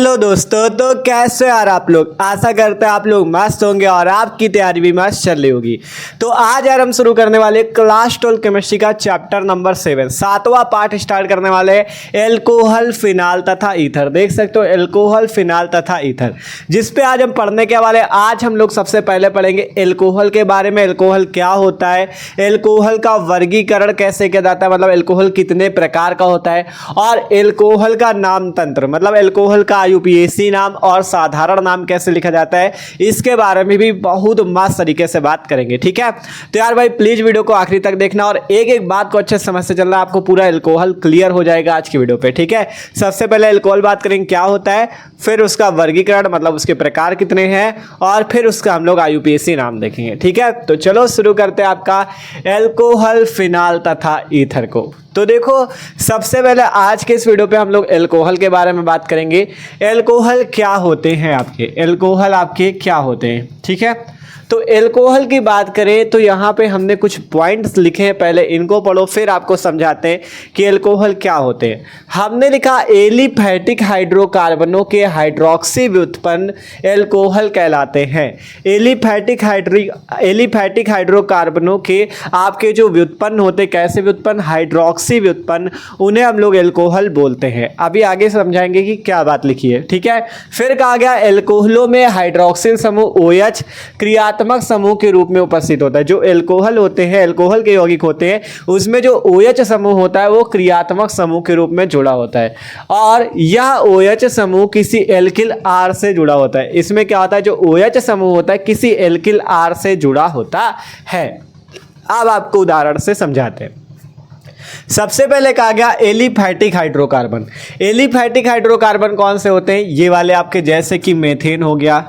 Hello दोस्तों, तो कैसे यार आप लोग। आशा करते हैं आप लोग मस्त होंगे और आपकी तैयारी भी मस्त चल रही होगी। तो आज यार हम शुरू करने वाले क्लास 12 केमिस्ट्री का चैप्टर नंबर 7 सातवां पार्ट स्टार्ट करने वाले एल्कोहल, फिनाल तथा ईथर। देख सकते हो एल्कोहल, फिनाल तथा ईथर, जिस पे आज हम पढ़ने के वाले। आज हम लोग सबसे पहले पढ़ेंगे एल्कोहल के बारे में। एल्कोहल क्या होता है, एल्कोहल का वर्गीकरण कैसे किया जाता है, मतलब एल्कोहल कितने प्रकार का होता है, और एल्कोहल का नाम तंत्र, मतलब एल्कोहल का यूपीएससी नाम और साधारण नाम कैसे लिखा जाता है, इसके बारे में भी बहुत मस्त तरीके से बात करेंगे। ठीक है, तो यार भाई प्लीज वीडियो को आखिरी तक देखना और एक एक बात को अच्छे से समझ से चलना, आपको पूरा एल्कोहल क्लियर हो जाएगा आज की वीडियो पे। ठीक है, सबसे पहले एल्कोहल बात करेंगे क्या होता है, फिर उसका वर्गीकरण मतलब उसके प्रकार कितने हैं, और फिर उसका हम लोग आईयूपीएससी नाम देखेंगे। ठीक है, तो चलो शुरू करते हैं आपका एल्कोहल, फिनाल तथा ईथर को। तो देखो सबसे पहले आज के इस वीडियो पे हम लोग एल्कोहल के बारे में बात करेंगे। एल्कोहल क्या होते हैं आपके, एल्कोहल आपके क्या होते हैं। ठीक है, तो एल्कोहल की बात करें तो यहाँ पे हमने कुछ पॉइंट्स लिखे हैं, पहले इनको पढ़ो फिर आपको समझाते हैं कि एल्कोहल क्या होते हैं। हमने लिखा एलिफैटिक हाइड्रोकार्बनों के हाइड्रोक्सी व्युत्पन्न एल्कोहल कहलाते हैं। एलिफैटिक हाइड्रोकार्बनों के आपके जो व्युत्पन्न होते, कैसे व्युत्पन्न, हाइड्रोक्सी व्युत्पन्न, उन्हें हम लोग एल्कोहल बोलते हैं। अभी आगे समझाएंगे कि क्या बात लिखी है। ठीक है, फिर कहा गया एल्कोहलों में हाइड्रोक्सिल समूह OH क्रियात्मक समूह के रूप में उपस्थित होता है। जो एल्कोहल होते हैं, एल्कोहल के यौगिक होते हैं, उसमें जो OH समूह होता है वो क्रियात्मक समूह के रूप में जुड़ा होता है, और यह OH समूह किसी एल्किल R से जुड़ा होता है। इसमें क्या होता है, जो OH समूह होता है किसी एल्किल R से जुड़ा होता है। अब आपको उदाहरण से समझाते हैं। सबसे पहले कहा गया एलिफैटिक हाइड्रोकार्बन। एलिफैटिक हाइड्रोकार्बन कौन से होते हैं, ये वाले आपके, जैसे कि मेथेन हो गया,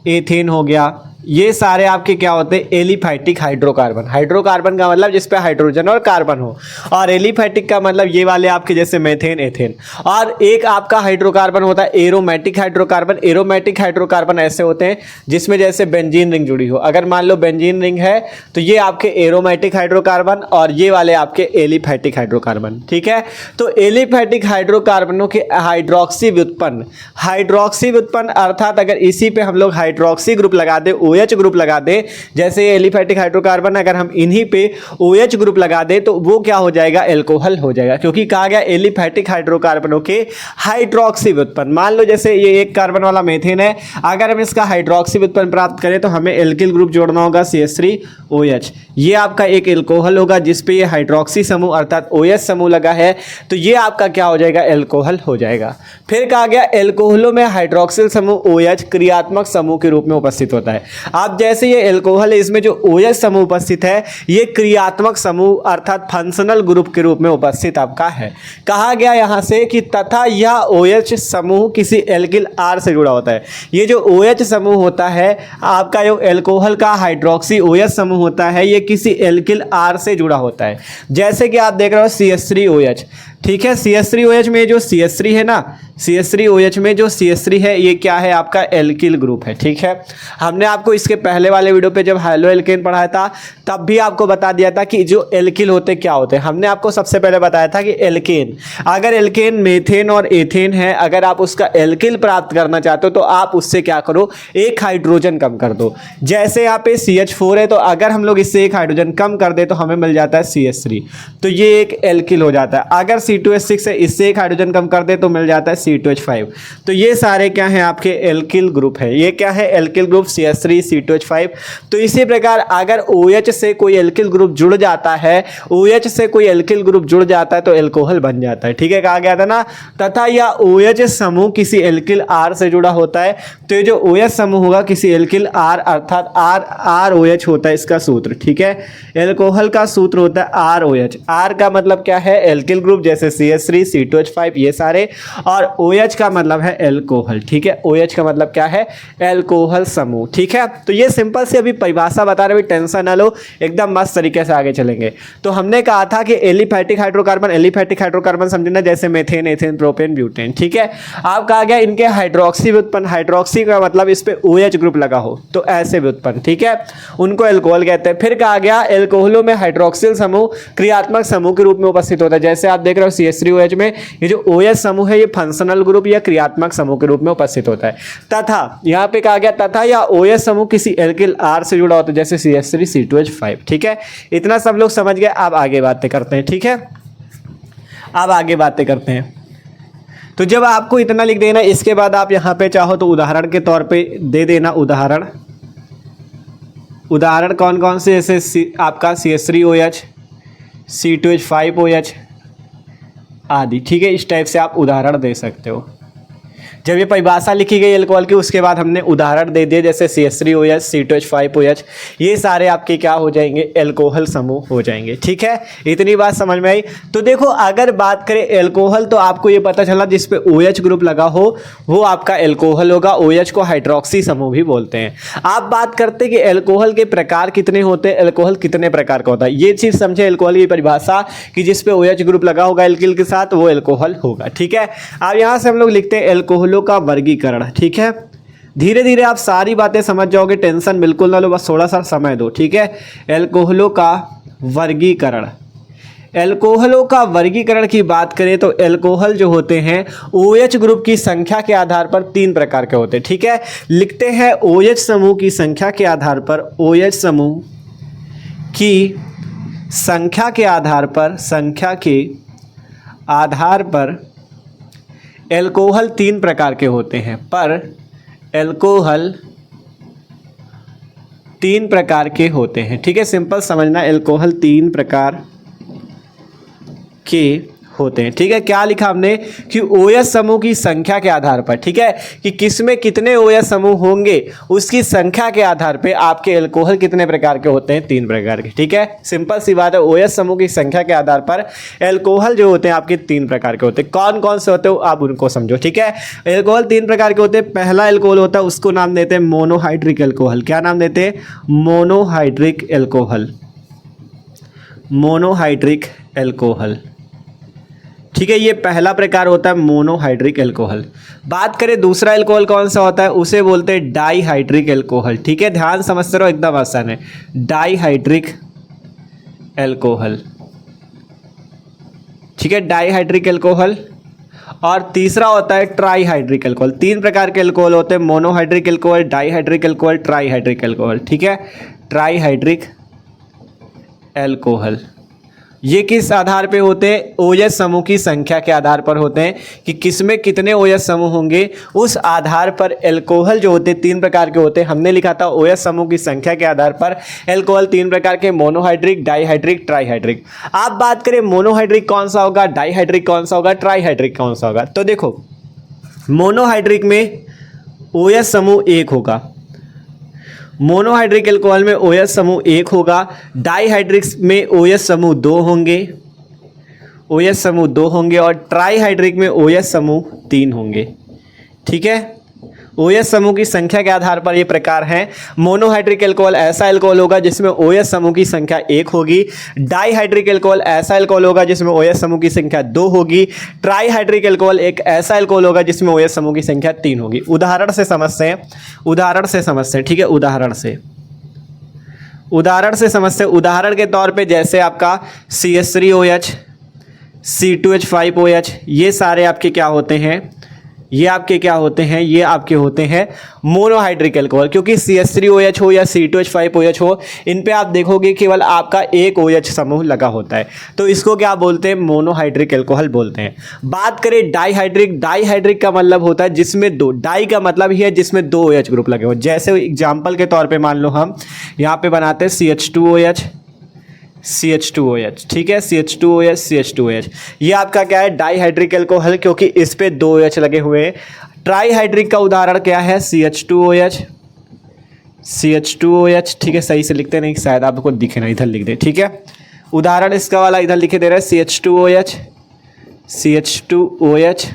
एथेन हो गया, ये सारे आपके क्या होते हैं, एलिफैटिक हाइड्रोकार्बन। हाइड्रोकार्बन का मतलब जिस पे हाइड्रोजन और कार्बन हो, और एलिफैटिक का मतलब ये वाले आपके जैसे मेथेन, एथेन। और एक आपका हाइड्रोकार्बन होता है एरोमेटिक हाइड्रोकार्बन। एरोमेटिक हाइड्रोकार्बन ऐसे होते हैं जिसमें जैसे बेंजीन रिंग जुड़ी हो। अगर मान लो बेंजीन रिंग है तो ये आपके एरोमेटिक हाइड्रोकार्बन, और ये वाले आपके एलिफैटिक हाइड्रोकार्बन। ठीक है, तो एलिफैटिक हाइड्रोकार्बनों के हाइड्रोक्सी व्युत्पन्न, हाइड्रोक्सी व्युत्पन्न अर्थात अगर इसी पे हम लोग हाइड्रोक्सी ग्रुप लगा दे, OH ग्रुप लगा दे, जैसे ये एलिफैटिक हाइड्रोकार्बन, अगर हम इन्हीं पे OH ग्रुप लगा दे तो वो क्या हो जाएगा, एल्कोहल हो जाएगा, क्योंकि कहा गया एलिफैटिक हाइड्रोकार्बनों के हाइड्रोक्सी व्युत्पन्न। मान लो जैसे ये एक कार्बन वाला मेथेन है, अगर हम इसका हाइड्रोक्सी व्युत्पन्न प्राप्त करें तो हमें एल्किल ग्रुप जोड़ना होगा CH3OH। ये आपका एक एल्कोहल होगा जिसपे ये हाइड्रोक्सी समूह अर्थात OH समूह लगा है, तो ये आपका क्या हो जाएगा, एल्कोहल हो जाएगा। फिर कहा गया एल्कोहलों में हाइड्रोक्सिल समूह OH क्रियात्मक समूह के रूप में उपस्थित होता है। अब जैसे ये एल्कोहल है, इसमें जो OH समूह उपस्थित है ये क्रियात्मक समूह अर्थात फंक्शनल ग्रुप के रूप में उपस्थित आपका है। कहा गया यहां से कि तथा यह OH समूह किसी एल्किल R से जुड़ा होता है। ये जो OH समूह होता है आपका, जो एल्कोहल का हाइड्रोक्सी OH समूह होता है, ये किसी एल्किल R से जुड़ा होता है। जैसे कि आप देख रहे हो CH3OH। ठीक है, CH3OH में जो CH3 है ना, CH3OH में जो CH3 है ये क्या है, आपका एल्किल ग्रुप है। ठीक है, हमने आपको इसके पहले वाले वीडियो पे जब हैलो एल्केन पढ़ाया था तब भी आपको बता दिया था कि जो एल्किल होते क्या होते हैं। हमने आपको सबसे पहले बताया था कि एल्केन, अगर एल्केन मेथेन और एथेन है, अगर आप उसका एल्किल प्राप्त करना चाहते हो तो आप उससे क्या करो, एक हाइड्रोजन कम कर दो। जैसे यहाँ पे CH4 है, तो अगर हम लोग इससे एक हाइड्रोजन कम कर दे तो हमें मिल जाता है CH3, तो ये एक एल्किल हो जाता है। अगर C2H6 है, इससे एक हाइड्रोजन कम कर दे तो मिल जाता है C2H5। तो ये सारे क्या हैं, आपके एल्किल ग्रुप है। ये क्या है, एल्किल ग्रुप CH3 C2H5। तो इसी प्रकार अगर OH से कोई एल्किल ग्रुप जुड़ जाता है, OH से कोई एल्किल ग्रुप जुड़ जाता है तो एल्कोहल बन जाता है। ठीक है, कहा गया था ना, तथा यह OH समूह किसी एल्किल R से जुड़ा होता है। तो ये जो OH समूह होगा किसी एल्किल R अर्थात ROH होता है इसका सूत्र। ठीक है, एल्कोहल का सूत्र होता है ROH। R का मतलब क्या है, एल्किल ग्रुप, जैसे CH3 C2H5 ये सारे, और OH का मतलब है एल्कोहल। ठीक है, OH का मतलब क्या है, एल्कोहल समूह। ठीक है, तो ये सिंपल से अभी परिभाषा बता रहे, टेंशन ना लो, एकदम मस्त तरीके से आगे चलेंगे। तो हमने कहा था कि एलिफैटिक हाइड्रोकार्बन समझना, जैसे मेथेन, एथेन, प्रोपेन, ब्यूटेन। ठीक है, आप कहा गया इनके हाइड्रोक्सी व्युत्पन्न, हाइड्रोक्सी का मतलब इस पे OH ग्रुप लगा हो तो ऐसे व्युत्पन्न। ठीक है, उनको एल्कोहल कहते हैं। फिर कहा गया एल्कोहलों में हाइड्रोक्सिल समूह क्रियात्मक समूह के रूप में उपस्थित होता है। जैसे आप देख रहे हो और CH3OH में ये जो OH समूह है ये फंक्शनल ग्रुप या क्रियात्मक समूह के रूप में उपस्थित होता है। तथा यहाँ पे कहा गया तथा या OH समूह किसी एल्किल R से जुड़ा होता है जैसे CH3C2H5। ठीक है, इतना सब लोग समझ गए। अब आगे बातें करते हैं। ठीक है, अब आगे बातें करते हैं। तो जब आपको इतना लिख देना, इसके बाद आप यहाँ पे चाहो तो उदाहरण के तौर पे दे देना उदाहरण कौन कौन से, जैसे आपका CH3OH, C2H5OH आदि। ठीक है, इस टाइप से आप उदाहरण दे सकते हो। जब ये परिभाषा लिखी गई एल्कोहल की, उसके बाद हमने उदाहरण दे दिए जैसे CH3OH, C2H5OH, ये सारे आपके क्या हो जाएंगे, एल्कोहल समूह हो जाएंगे। ठीक है, इतनी बात समझ में आई। तो देखो, अगर बात करें एल्कोहल तो आपको ये पता चला जिस पे OH ग्रुप लगा हो वो आपका एल्कोहल होगा। OH को हाइड्रोक्सी समूह भी बोलते हैं। आप बात करते हैं कि एल्कोहल के प्रकार कितने होते हैं, एल्कोहल कितने प्रकार का होता है, ये चीज़ समझे एल्कोहल की परिभाषा कि जिस पे OH ग्रुप लगा होगा एल्किल के साथ वो एल्कोहल होगा। ठीक है, अब यहाँ से हम लोग लिखते हैं एल्कोहलों का वर्गीकरण। ठीक है, धीरे धीरे आप सारी बातें समझ जाओगे, टेंशन बिल्कुल ना लो, बस थोड़ा सा समय दो। ठीक है, एल्कोहलों का वर्गीकरण। एल्कोहलों का वर्गीकरण की बात करें तो एल्कोहल जो होते हैं OH ग्रुप की संख्या के आधार पर 3 प्रकार के होते हैं। ठीक है, लिखते हैं OH समूह की संख्या के आधार पर, OH समूह की संख्या के आधार पर एल्कोहल 3 प्रकार के होते हैं। पर एल्कोहल 3 प्रकार के होते हैं। ठीक है, सिंपल समझना, एल्कोहल 3 प्रकार के होते हैं। ठीक है, क्या लिखा हमने कि OH समूह की संख्या के आधार पर, ठीक है, कि किसमें कितने OH समूह होंगे उसकी संख्या के आधार पे आपके एल्कोहल कितने प्रकार के होते हैं, 3 प्रकार के। ठीक है, सिंपल सी बात है, OH समूह की संख्या के आधार पर एल्कोहल जो होते हैं आपके 3 प्रकार के होते हैं। कौन कौन से होते हो आप उनको समझो। ठीक है, एल्कोहल 3 प्रकार के होते हैं। पहला एल्कोहल होता है उसको नाम देते हैं मोनोहाइड्रिक एल्कोहल। क्या नाम देते हैं, मोनोहाइड्रिक एल्कोहल, मोनोहाइड्रिक एल्कोहल। ठीक है, ये पहला प्रकार होता है मोनोहाइड्रिक एल्कोहल। बात करें दूसरा एल्कोहल कौन सा होता है, उसे बोलते हैं डाईहाइड्रिक एल्कोहल। ठीक है, ध्यान समझते रहो, एकदम आसान है, डाईहाइड्रिक एल्कोहल। ठीक है, डाईहाइड्रिक एल्कोहल। और तीसरा होता है ट्राईहाइड्रिक एल्कोहल। 3 प्रकार के एल्कोहल होते हैं, monohydric alcohol, dihydric alcohol, trihydric alcohol. ठीक है, ट्राईहाइड्रिक एल्कोहल ये किस आधार पे होते हैं, OH समूह की संख्या के आधार पर होते हैं कि किसमें कितने OH समूह होंगे, उस आधार पर एल्कोहल जो होते हैं 3 प्रकार के होते हैं। हमने लिखा था OH समूह की संख्या के आधार पर एल्कोहल 3 प्रकार के, मोनोहाइड्रिक, डाईहाइड्रिक, ट्राईहाइड्रिक। आप बात करें मोनोहाइड्रिक कौन सा होगा, डाईहाइड्रिक कौन सा होगा, ट्राईहाइड्रिक कौन सा होगा। तो देखो, मोनोहाइड्रिक में OH समूह 1 होगा, मोनोहाइड्रिक एल्कोहल में OH समूह 1 होगा, डाईहाइड्रिक में OH समूह 2 होंगे, OH समूह 2 होंगे, और ट्राईहाइड्रिक में OH समूह 3 होंगे। ठीक है, OH समूह की संख्या के आधार पर ये प्रकार हैं। मोनोहाइड्रिक एल्कोहल ऐसा एल्कोहल होगा जिसमें OH समूह की संख्या 1 होगी, डाईहाइड्रिक एल्कोहल ऐसा एल्कोहल होगा जिसमें OH समूह की संख्या 2 होगी, ट्राईहाइड्रिक एल्कोहल एक ऐसा एल्कोहल होगा जिसमें OH समूह की संख्या 3 होगी। उदाहरण से समझते हैं, ठीक है, उदाहरण से समझते हैं। उदाहरण के तौर पे जैसे आपका CH3OH, C2H5OH, ये सारे आपके क्या होते हैं, ये आपके होते हैं मोनोहाइड्रिक एल्कोहल। क्योंकि CH3OH हो या C2H5OH हो, इन पे आप देखोगे केवल आपका एक OH समूह लगा होता है, तो इसको क्या बोलते हैं, मोनोहाइड्रिक एल्कोहल बोलते हैं। बात करें डाईहाइड्रिक, डाईहाइड्रिक का मतलब होता है जिसमें 2, डाई का मतलब ही है जिसमें 2 OH ग्रुप लगे हो। जैसे एग्जाम्पल के तौर पर मान लो हम यहाँ पे बनाते हैं CH2OH, ठीक है, CH2OH, ये आपका क्या है, डाईहाइड्रिक एल्कोहल, क्योंकि इस पे 2 OH लगे हुए हैं। ट्राईहाइड्रिक का उदाहरण क्या है, CH2OH, ठीक है, सही से लिखते नहीं, शायद आपको दिखे ना, इधर लिख दे। ठीक है, उदाहरण इसका वाला इधर लिखे दे रहा है, CH2OH,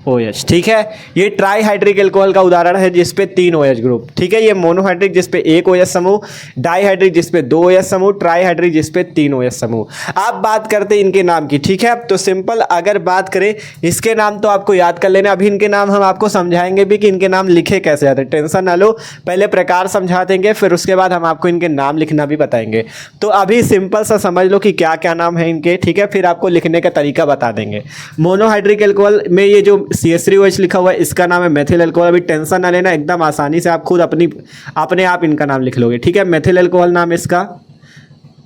OH, ठीक है। ये ट्राईहाइड्रिक एल्कोहल का उदाहरण है जिसपे 3 OH ग्रुप, ठीक है। ये मोनोहाइड्रिक जिसपे 1 OH समूह, डाईहाइड्रिक जिसपे 2 OH समूह, ट्राईहाइड्रिक जिसपे 3 OH समूह। अब बात करते हैं इनके नाम की, ठीक है। तो सिंपल अगर बात करें इसके नाम तो आपको याद कर लेना। अभी इनके नाम हम आपको समझाएंगे भी कि इनके नाम लिखे कैसे जाते हैं, टेंशन ना लो। पहले प्रकार समझा देंगे, फिर उसके बाद हम आपको इनके नाम लिखना भी बताएंगे। तो अभी सिंपल सा समझ लो कि क्या क्या नाम है इनके, ठीक है। फिर आपको लिखने का तरीका बता देंगे। मोनोहाइड्रिक एल्कोहल में ये जो CH3OH लिखा हुआ है इसका नाम है मेथिल अल्कोहल। अभी टेंशन ना लेना, एकदम आसानी से आप खुद अपने आप इनका नाम लिख लोगे, ठीक है। मेथिल अल्कोहल नाम इसका,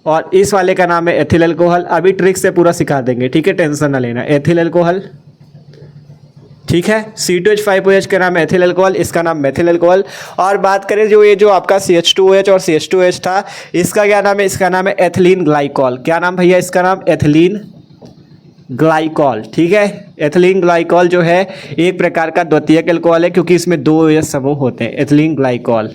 और इस वाले का नाम है एथिल अल्कोहल। अभी ट्रिक से पूरा सिखा देंगे, ठीक है, टेंशन ना लेना। एथिल अल्कोहल, ठीक है। C2H5OH का नाम एथिल अल्कोहल, इसका नाम मेथिल अल्कोहल। और बात करें जो आपका CH2OH और CH2OH था, इसका क्या नाम है? इसका नाम है एथिलीन ग्लाइकॉल। क्या नाम भैया? इसका नाम एथिलीन ग्लाइकॉल, ठीक है। एथिलीन ग्लाइकॉल जो है एक प्रकार का द्वितीयक एल्कोहल है क्योंकि इसमें 2 OH समूह होते हैं। एथिलीन ग्लाइकॉल,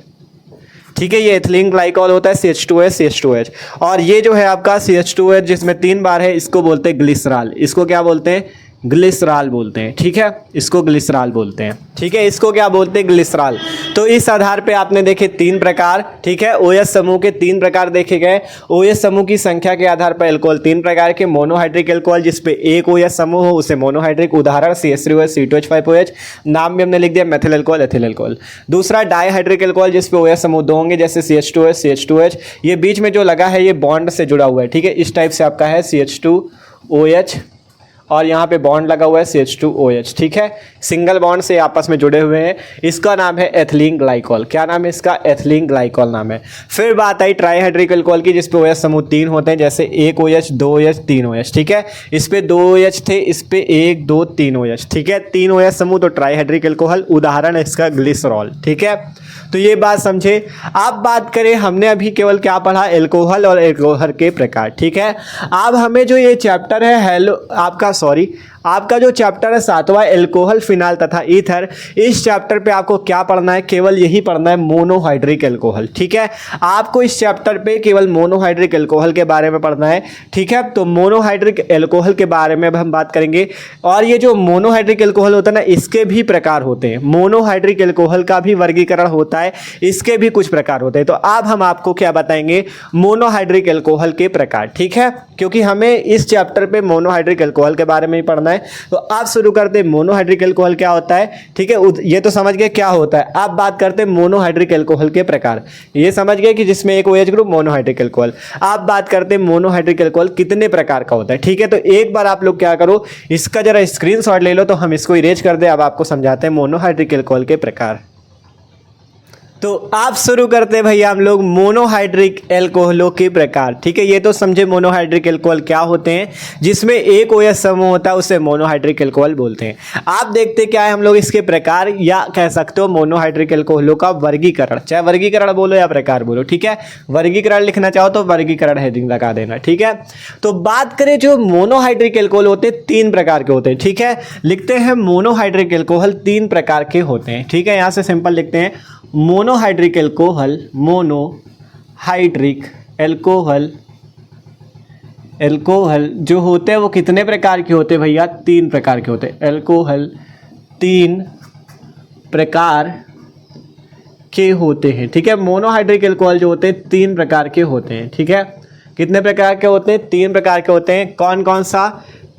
ठीक है। ये एथिलीन ग्लाइकॉल होता है CH2OH। और ये जो है आपका CH2OH जिसमें 3 बार है, इसको बोलते हैं ग्लिसरॉल। इसको क्या बोलते हैं? ग्लिसरॉल बोलते हैं, ठीक है। इसको ग्लिसरॉल बोलते हैं, ठीक है। इसको क्या बोलते हैं? ग्लिसरॉल। तो इस आधार पे आपने देखे 3 प्रकार, ठीक है। OH समूह के 3 प्रकार देखे गए। OH समूह की संख्या के आधार पर एल्कोहल 3 प्रकार के। मोनोहाइड्रिक एल्कोहल जिसपे 1 OH समूह हो उसे मोनोहाइड्रिक, उदाहरण CH3OH, C2H5OH। नाम भी हमने लिख दिया, मेथिल अल्कोहल, एथिल अल्कोहल। दूसरा डाईहाइड्रिक एल्कोहल जिसपे OH समूह 2 होंगे, जैसे CH2OH, CH2H। ये बीच में जो लगा है ये बॉन्ड से जुड़ा हुआ है, ठीक है। इस टाइप से आपका है CH2OH और यहाँ पे बॉन्ड लगा हुआ है CH2OH, ठीक है। सिंगल बॉन्ड से आपस में जुड़े हुए हैं। इसका नाम है एथिलीन ग्लाइकॉल। क्या नाम है इसका? एथिलीन ग्लाइकॉल नाम है। फिर बात आई ट्राईहाइड्रिक एल्कोहल की जिसपे OH समूह 3 होते हैं, जैसे 1 OH, 2 OH, 3 OH, ठीक है। इस पे 2 OH थे, इस पे 1, 2, 3 OH, ठीक है। 3 OH समूह तो ट्राईहाइड्रिक एल्कोहल, उदाहरण है इसका ग्लिसरॉल, ठीक है। तो ये बात समझे। अब बात करें, हमने अभी केवल क्या पढ़ा? एल्कोहल और एल्कोहल के प्रकार, ठीक है। अब हमें जो ये चैप्टर है आपका जो चैप्टर है 7वां एल्कोहल, फिनाल तथा ईथर, इस चैप्टर पे आपको क्या पढ़ना है? केवल यही पढ़ना है, मोनोहाइड्रिक एल्कोहल, ठीक है। आपको इस चैप्टर पे केवल मोनोहाइड्रिक एल्कोहल के बारे में पढ़ना है, ठीक है। तो मोनोहाइड्रिक एल्कोहल के बारे में अब हम बात करेंगे। और ये जो मोनोहाइड्रिक एल्कोहल होता है ना, इसके भी प्रकार होते हैं। मोनोहाइड्रिक एल्कोहल का भी वर्गीकरण होता है, इसके भी कुछ प्रकार होते हैं। तो अब हम आपको क्या बताएंगे? मोनोहाइड्रिक एल्कोहल के प्रकार, ठीक है। क्योंकि हमें इस चैप्टर पे मोनोहाइड्रिक एल्कोहल के बारे में ही पढ़ना है। तो आप शुरू करते हैं मोनोहाइड्रिक एल्कोहल क्या होता है, ठीक है। ये तो समझ गए क्या होता है। अब बात करते हैं मोनोहाइड्रिक एल्कोहल के प्रकार। ये समझ गए कि जिसमें एक OH ग्रुप, मोनोहाइड्रिक एल्कोहल। आप बात करते हैं मोनोहाइड्रिक एल्कोहल कितने प्रकार का होता है, ठीक है। तो एक बार आप लोग क्या करो, इसका जरा स्क्रीनशॉट ले लो तो हम इसको इरेज कर दें। अब आपको समझाते हैं मोनोहाइड्रिक एल्कोहल के प्रकार। तो आप शुरू करते हैं भैया हम लोग मोनोहाइड्रिक एल्कोहलों के प्रकार, ठीक है। ये तो समझे मोनोहाइड्रिक एल्कोहल क्या होते हैं, जिसमें एक OH समूह होता है उसे मोनोहाइड्रिक एल्कोहल बोलते हैं। आप देखते क्या है हम लोग इसके प्रकार, या कह सकते हो मोनोहाइड्रिक एल्कोहलों का वर्गीकरण, चाहे वर्गीकरण बोलो या प्रकार बोलो, ठीक है। वर्गीकरण लिखना चाहो तो वर्गीकरण हेडिंग लगा देना, ठीक है। तो बात करें जो मोनोहाइड्रिक एल्कोहल होते हैं 3 प्रकार के होते हैं, ठीक है। लिखते हैं मोनोहाइड्रिक एल्कोहल 3 प्रकार के होते हैं, ठीक है। यहाँ से सिंपल लिखते हैं मोनोहाइड्रिक एल्कोहल। मोनोहाइड्रिक एल्कोहल जो होते हैं वो कितने प्रकार के होते हैं भैया? 3 प्रकार के होते हैं। एल्कोहल 3 प्रकार के होते हैं, ठीक है। मोनोहाइड्रिक एल्कोहल जो होते हैं 3 प्रकार के होते हैं, ठीक है। कितने प्रकार के होते हैं? 3 प्रकार के होते हैं। कौन कौन सा?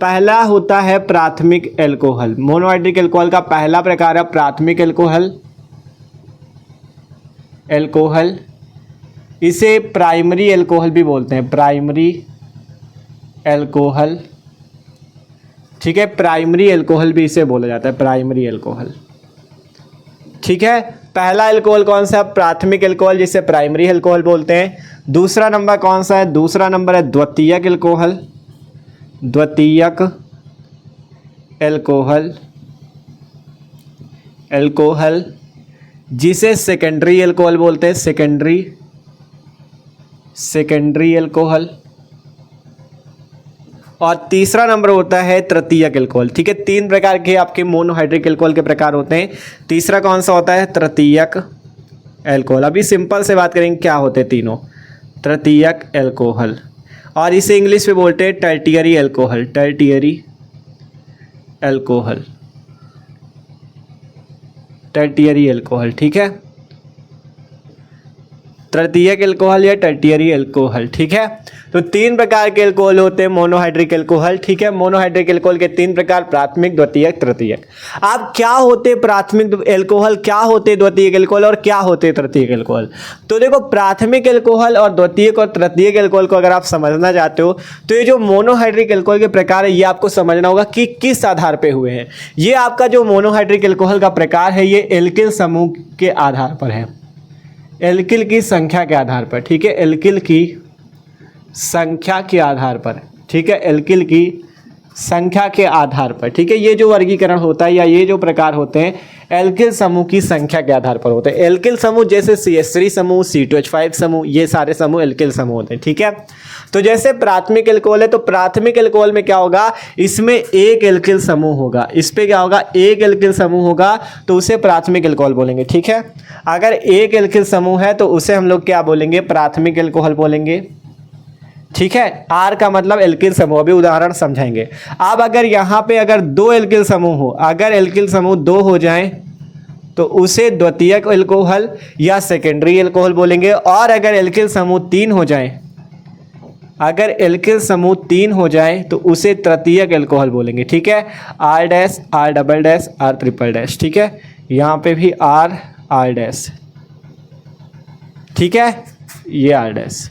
पहला होता है प्राथमिक एल्कोहल। मोनोहाइड्रिक एल्कोहल का पहला प्रकार है प्राथमिक एल्कोहल। इसे प्राइमरी एल्कोहल भी बोलते हैं, प्राइमरी एल्कोहल, ठीक है। प्राइमरी एल्कोहल भी इसे बोला जाता है, प्राइमरी एल्कोहल, ठीक है। पहला एल्कोहल कौन सा? प्राथमिक एल्कोहल, जिसे प्राइमरी एल्कोहल बोलते हैं। दूसरा नंबर कौन सा है? दूसरा नंबर है द्वितीयक एल्कोहल। द्वितीयक एल्कोहल जिसे सेकेंडरी एल्कोहल बोलते हैं, सेकेंडरी एल्कोहल। और तीसरा नंबर होता है तृतीयक एल्कोहल, ठीक है। 3 प्रकार के आपके मोनोहाइड्रिक एल्कोहल के प्रकार होते हैं। तीसरा कौन सा होता है? तृतीयक एल्कोहल। अभी सिंपल से बात करेंगे क्या होते हैं तीनों। तृतीयक एल्कोहल, और इसे इंग्लिश में बोलते हैं tertiary alcohol, tertiary alcohol, tertiary alcohol, ठीक है, तृतीयक एल्कोहल या टर्टियरी एल्कोहल, ठीक है। तो तीन प्रकार के एल्कोहल होते हैं मोनोहाइड्रिक एल्कोहल, ठीक है। मोनोहाइड्रिक एल्कोहल के तीन प्रकार, प्राथमिक, द्वितीयक, तृतीयक। अब क्या होते प्राथमिक एल्कोहल, क्या होते द्वितीयक एल्कोहल और क्या होते तृतीयक एल्कोहल? तो देखो, प्राथमिक एल्कोहल और द्वितीयक और तृतीयक एल्कोहल को अगर आप समझना चाहते हो तो ये जो मोनोहाइड्रिक एल्कोहल के प्रकार है ये आपको समझना होगा कि किस आधार पर हुए हैं। ये आपका जो मोनोहाइड्रिक एल्कोहल का प्रकार है ये एल्किल समूह के आधार पर है, एल्किल की संख्या के आधार पर, ठीक है, एल्किल की संख्या के आधार पर, ठीक है, एल्किल की संख्या के आधार पर, ठीक है। ये जो वर्गीकरण होता है या ये जो प्रकार होते हैं एल्किल समूह की संख्या के आधार पर होते हैं। एल्किल समूह जैसे CH3 समूह, C2H5 समूह, ये सारे समूह एल्किल समूह होते हैं, ठीक है। तो जैसे प्राथमिक एल्कोहल है तो प्राथमिक एल्कोहल में क्या होगा, इसमें एक एल्किल समूह होगा, इस पे क्या होगा, एक एल्किल समूह होगा, तो उसे प्राथमिक एल्कोहल बोलेंगे, ठीक है। अगर एक एल्किल समूह है तो उसे हम लोग क्या बोलेंगे, प्राथमिक एल्कोहल बोलेंगे, ठीक है। आर का मतलब एल्किल समूह, अभी उदाहरण समझाएंगे। अब अगर यहाँ पे अगर दो एल्किल समूह हो, अगर एल्किल समूह दो हो जाए तो उसे द्वितीयक एल्कोहल या सेकेंडरी एल्कोहल बोलेंगे। और अगर एल्किल समूह तीन हो जाए, अगर एल्किल समूह तीन हो जाए तो उसे तृतीयक एल्कोहल बोलेंगे, ठीक है। R dash, R double dash, R triple dash, ठीक है। यहाँ पे भी R, R डैश, ठीक है, ये R डैश।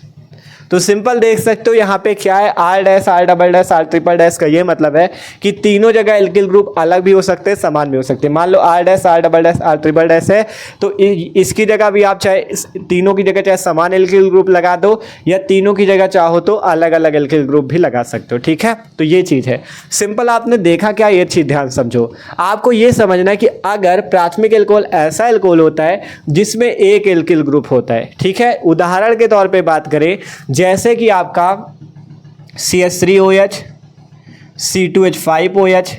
तो सिंपल देख सकते हो यहाँ पे क्या है, R dash, R double dash, R triple dash का ये मतलब है कि तीनों जगह एल्किल ग्रुप अलग भी हो सकते हैं, समान भी हो सकते हैं। मान लो R dash, R double dash, R triple dash है तो इसकी जगह भी आप चाहे तीनों की जगह चाहे समान एल्किल ग्रुप लगा दो या तीनों की जगह चाहो तो अलग अलग एल्किल ग्रुप भी लगा सकते हो, ठीक है। तो ये चीज़ है सिंपल। आपने देखा क्या, ये चीज़ ध्यान समझो। आपको ये समझना है कि अगर प्राथमिक एल्कोहल ऐसा एल्कोहल होता है जिसमें एक एल्किल ग्रुप होता है, ठीक है। उदाहरण के तौर पर बात करें जैसे कि आपका CH3OH, C2H5OH,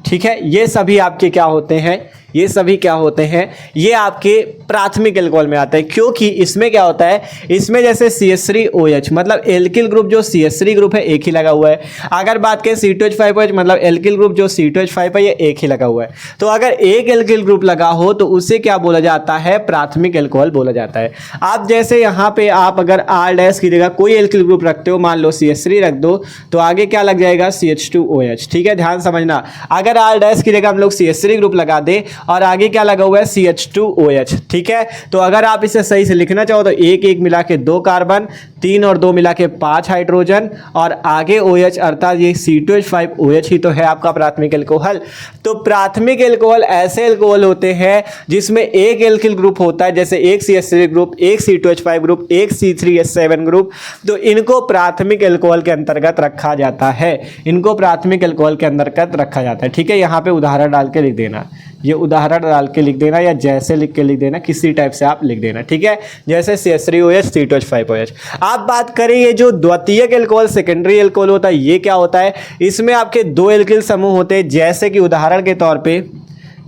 ठीक है, ये सभी आपके क्या होते हैं, ये सभी क्या होते हैं, ये आपके प्राथमिक एल्कोहल में आते हैं। क्योंकि इसमें क्या होता है, इसमें जैसे CH3OH मतलब एल्किल ग्रुप जो CH3 ग्रुप है एक ही लगा हुआ है। अगर बात करें C2H5OH मतलब एल्किल ग्रुप जो C2H5 है ये एक ही लगा हुआ है। तो अगर एक एल्किल ग्रुप लगा हो तो उसे क्या बोला जाता है, प्राथमिक एल्कोहल बोला जाता है। आप जैसे यहाँ पे आप अगर R डैश की जगह कोई एल्किल ग्रुप रखते हो, मान लो CH3 रख दो तो आगे क्या लग जाएगा, CH2OH, ठीक है। ध्यान समझना, अगर R डैश की जगह हम लोग CH3 ग्रुप लगा दे और आगे क्या लगा हुआ है, CH2OH, ठीक है। तो अगर आप इसे सही से लिखना चाहो तो एक एक मिला के 2 कार्बन, 3 और 2 मिला के 5 हाइड्रोजन और आगे OH अर्थात ये C2H5OH ही तो है आपका प्राथमिक एल्कोहल। तो प्राथमिक एल्कोहल ऐसे एल्कोहल होते हैं जिसमें एक एल्किल ग्रुप होता है, जैसे एक CH3 ग्रुप, एक C2H5 ग्रुप, एक C3H7 ग्रुप। तो इनको प्राथमिक एल्कोहल के अंतर्गत रखा जाता है, इनको प्राथमिक एल्कोहल के अंतर्गत रखा जाता है, ठीक है। यहाँ पे उदाहरण डाल के लिख देना, ये उदाहरण डाल के लिख देना या जैसे लिख के लिख देना, किसी टाइप से आप लिख देना, ठीक है। जैसे CH3OH, C2H5OH। आप बात करें ये जो द्वितीयक एल्कोहल, सेकेंडरी एल्कोहल होता है, ये क्या होता है, इसमें आपके दो एल्किल समूह होते हैं। जैसे कि उदाहरण के तौर पे,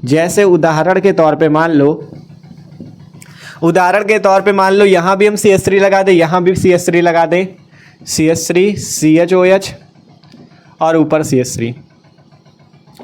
जैसे उदाहरण के तौर पे मान लो, उदाहरण के तौर पे मान लो यहाँ भी हम CH3 लगा दें, यहाँ भी CH3 लगा दें, CH3 CHOH और ऊपर CH3,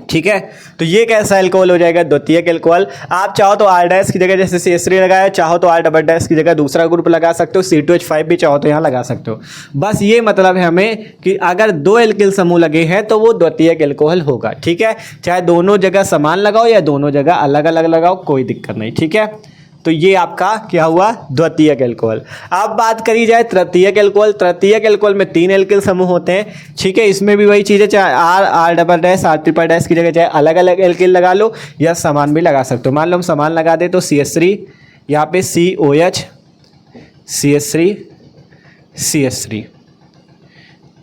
ठीक है। तो ये कैसा एल्कोहल हो जाएगा, द्वितीयक एल्कोहल। आप चाहो तो R डैश की जगह जैसे CH3 लगाया, चाहो तो R डबल डैश की जगह दूसरा ग्रुप लगा सकते हो, C2H5 भी चाहो तो यहाँ लगा सकते हो। बस ये मतलब है हमें कि अगर दो एल्किल समूह लगे हैं तो वो द्वितीयक एल्कोहल होगा, ठीक है। चाहे दोनों जगह समान लगाओ या दोनों जगह अलग अलग लगाओ, कोई दिक्कत नहीं, ठीक है। तो ये आपका क्या हुआ, द्वितीयक एल्कोहल। अब बात करी जाए तृतीयक एल्कोहल। तृतीयक एल्कोहल में 3 एल्किल समूह होते हैं, ठीक है। इसमें भी वही चीज़ है, चाहे R double dash, R triple dash की जगह चाहे अलग अलग एल्किल लगा लो या समान भी लगा सकते हो। मान लो हम समान लगा दे तो CH3, यहाँ पे COH, CH3, CH3,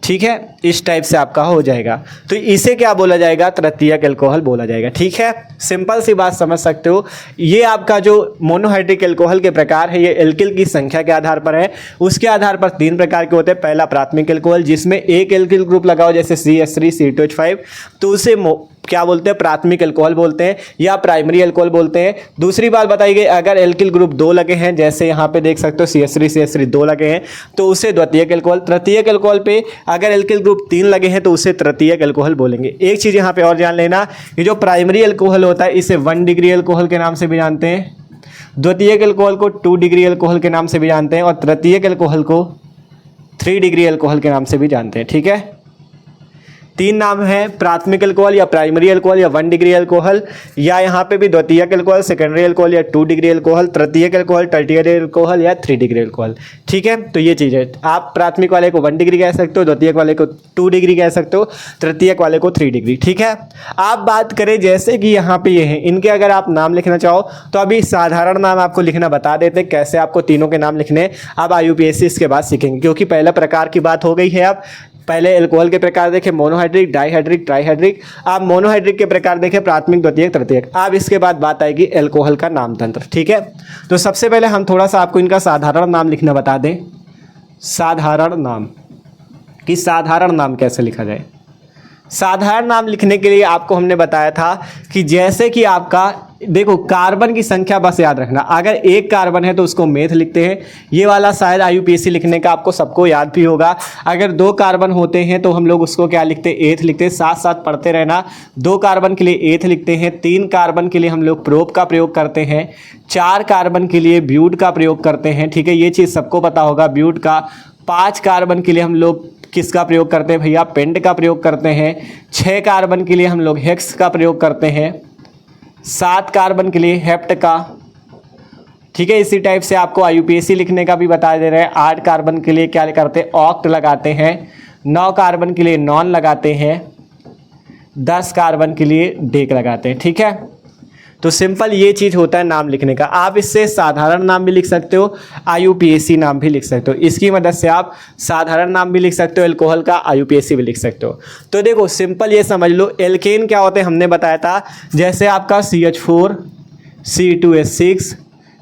ठीक है। इस टाइप से आपका हो जाएगा। तो इसे क्या बोला जाएगा, तृतीयक एल्कोहल बोला जाएगा, ठीक है। सिंपल सी बात समझ सकते हो। ये आपका जो मोनोहाइड्रिक एल्कोहल के प्रकार है ये एल्किल की संख्या के आधार पर है। उसके आधार पर 3 प्रकार के होते हैं। पहला प्राथमिक एल्कोहल जिसमें एक एल्किल ग्रुप लगाओ जैसे CH3 C2H5 तो उसे क्या बोलते हैं, प्राथमिक अल्कोहल बोलते हैं या प्राइमरी अल्कोहल बोलते हैं। दूसरी बात बताई गई, अगर एल्किल ग्रुप 2 लगे हैं, जैसे यहाँ पे देख सकते हो CH3 2 लगे हैं, तो उसे द्वितीयक अल्कोहल। तृतीयक अल्कोहल पे अगर एल्किल ग्रुप 3 लगे हैं तो उसे तृतीयक अल्कोहल बोलेंगे। एक चीज़ यहाँ पे और जान लेना, ये जो प्राइमरी अल्कोहल होता है इसे 1 डिग्री अल्कोहल के नाम से भी जानते हैं, द्वितीयक अल्कोहल को 2 डिग्री अल्कोहल के नाम से भी जानते हैं, और तृतीयक अल्कोहल को 3 डिग्री अल्कोहल के नाम से भी जानते हैं। ठीक है, 3 नाम है, प्राथमिक अल्कोहल या प्राइमरी अल्कोहल या 1 डिग्री अल्कोहल, या यहाँ पे भी द्वितीयक अल्कोहल, सेकेंडरी अल्कोहल या 2 डिग्री अल्कोहल, तृतीयक अल्कोहल, टर्टियरी अल्कोहल या 3 डिग्री अल्कोहल। ठीक है, तो ये चीज़ है, आप प्राथमिक वाले को 1 डिग्री कह सकते हो, द्वितीयक वाले को 2 डिग्री कह सकते हो, तृतीयक वाले को 3 डिग्री। ठीक है, आप बात करें जैसे कि यहाँ पे ये हैं, इनके अगर आप नाम लिखना चाहो तो अभी साधारण नाम आपको लिखना बता देते, कैसे आपको तीनों के नाम लिखने, अब IUPAC इसके बाद सीखेंगे, क्योंकि पहला प्रकार की बात हो गई है। अब पहले अल्कोहल के प्रकार देखे, मोनोहाइड्रिक, डाइहाइड्रिक, ट्राइहाइड्रिक। आप मोनोहाइड्रिक के प्रकार देखे, प्राथमिक, द्वितीयक, तृतीयक। अब इसके बाद बात आएगी अल्कोहल का नाम तंत्र। ठीक है, तो सबसे पहले हम थोड़ा सा आपको इनका साधारण नाम लिखना बता दें। साधारण नाम, कि साधारण नाम कैसे लिखा जाए। साधारण नाम लिखने के लिए आपको हमने बताया था कि जैसे कि आपका देखो कार्बन की संख्या बस याद रखना, अगर 1 कार्बन है तो उसको मेथ लिखते हैं, ये वाला शायद IUPAC लिखने का आपको सबको याद भी होगा। अगर 2 कार्बन होते हैं तो हम लोग उसको क्या लिखते हैं, एथ लिखते हैं, साथ साथ पढ़ते रहना। 2 कार्बन के लिए एथ लिखते हैं, 3 कार्बन के लिए हम लोग प्रोप का प्रयोग करते हैं, 4 कार्बन के लिए ब्यूट का प्रयोग करते हैं। ठीक है, ये चीज़ सबको पता होगा ब्यूट का। 5 कार्बन के लिए हम लोग किसका प्रयोग करते हैं भैया, पेंट का प्रयोग करते हैं। 6 कार्बन के लिए हम लोग हेक्स का प्रयोग करते हैं, 7 कार्बन के लिए हेप्ट का। ठीक है, इसी टाइप से आपको IUPAC लिखने का भी बता दे रहे हैं। 8 कार्बन के लिए क्या करते हैं, ऑक्ट लगाते हैं। 9 कार्बन के लिए नॉन लगाते हैं। 10 कार्बन के लिए डेक लगाते हैं। ठीक है, तो सिंपल ये चीज़ होता है नाम लिखने का। आप इससे साधारण नाम भी लिख सकते हो, IUPAC नाम भी लिख सकते हो। इसकी मदद से आप साधारण नाम भी लिख सकते हो अल्कोहल का, IUPAC भी लिख सकते हो। तो देखो सिंपल ये समझ लो, एल्केन क्या होते हैं हमने बताया था, जैसे आपका CH4, C2H6,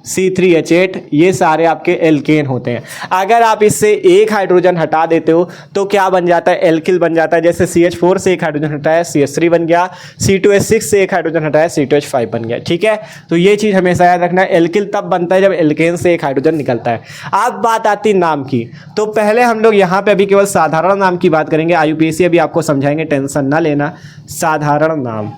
C3H8, ये सारे आपके एल्केन होते हैं। अगर आप इससे एक हाइड्रोजन हटा देते हो तो क्या बन जाता है, एल्किल बन जाता है। जैसे CH4 से एक हाइड्रोजन हटाया CH3 बन गया, C2H6 से एक हाइड्रोजन हटाया C2H5 बन गया। ठीक है, तो ये चीज़ हमेशा याद रखना है, एल्किल तब बनता है जब एल्केन से एक हाइड्रोजन निकलता है। अब बात आती नाम की, तो पहले हम लोग यहाँ पे अभी केवल साधारण नाम की बात करेंगे। IUPAC अभी आपको समझाएंगे, टेंशन ना लेना। साधारण नाम,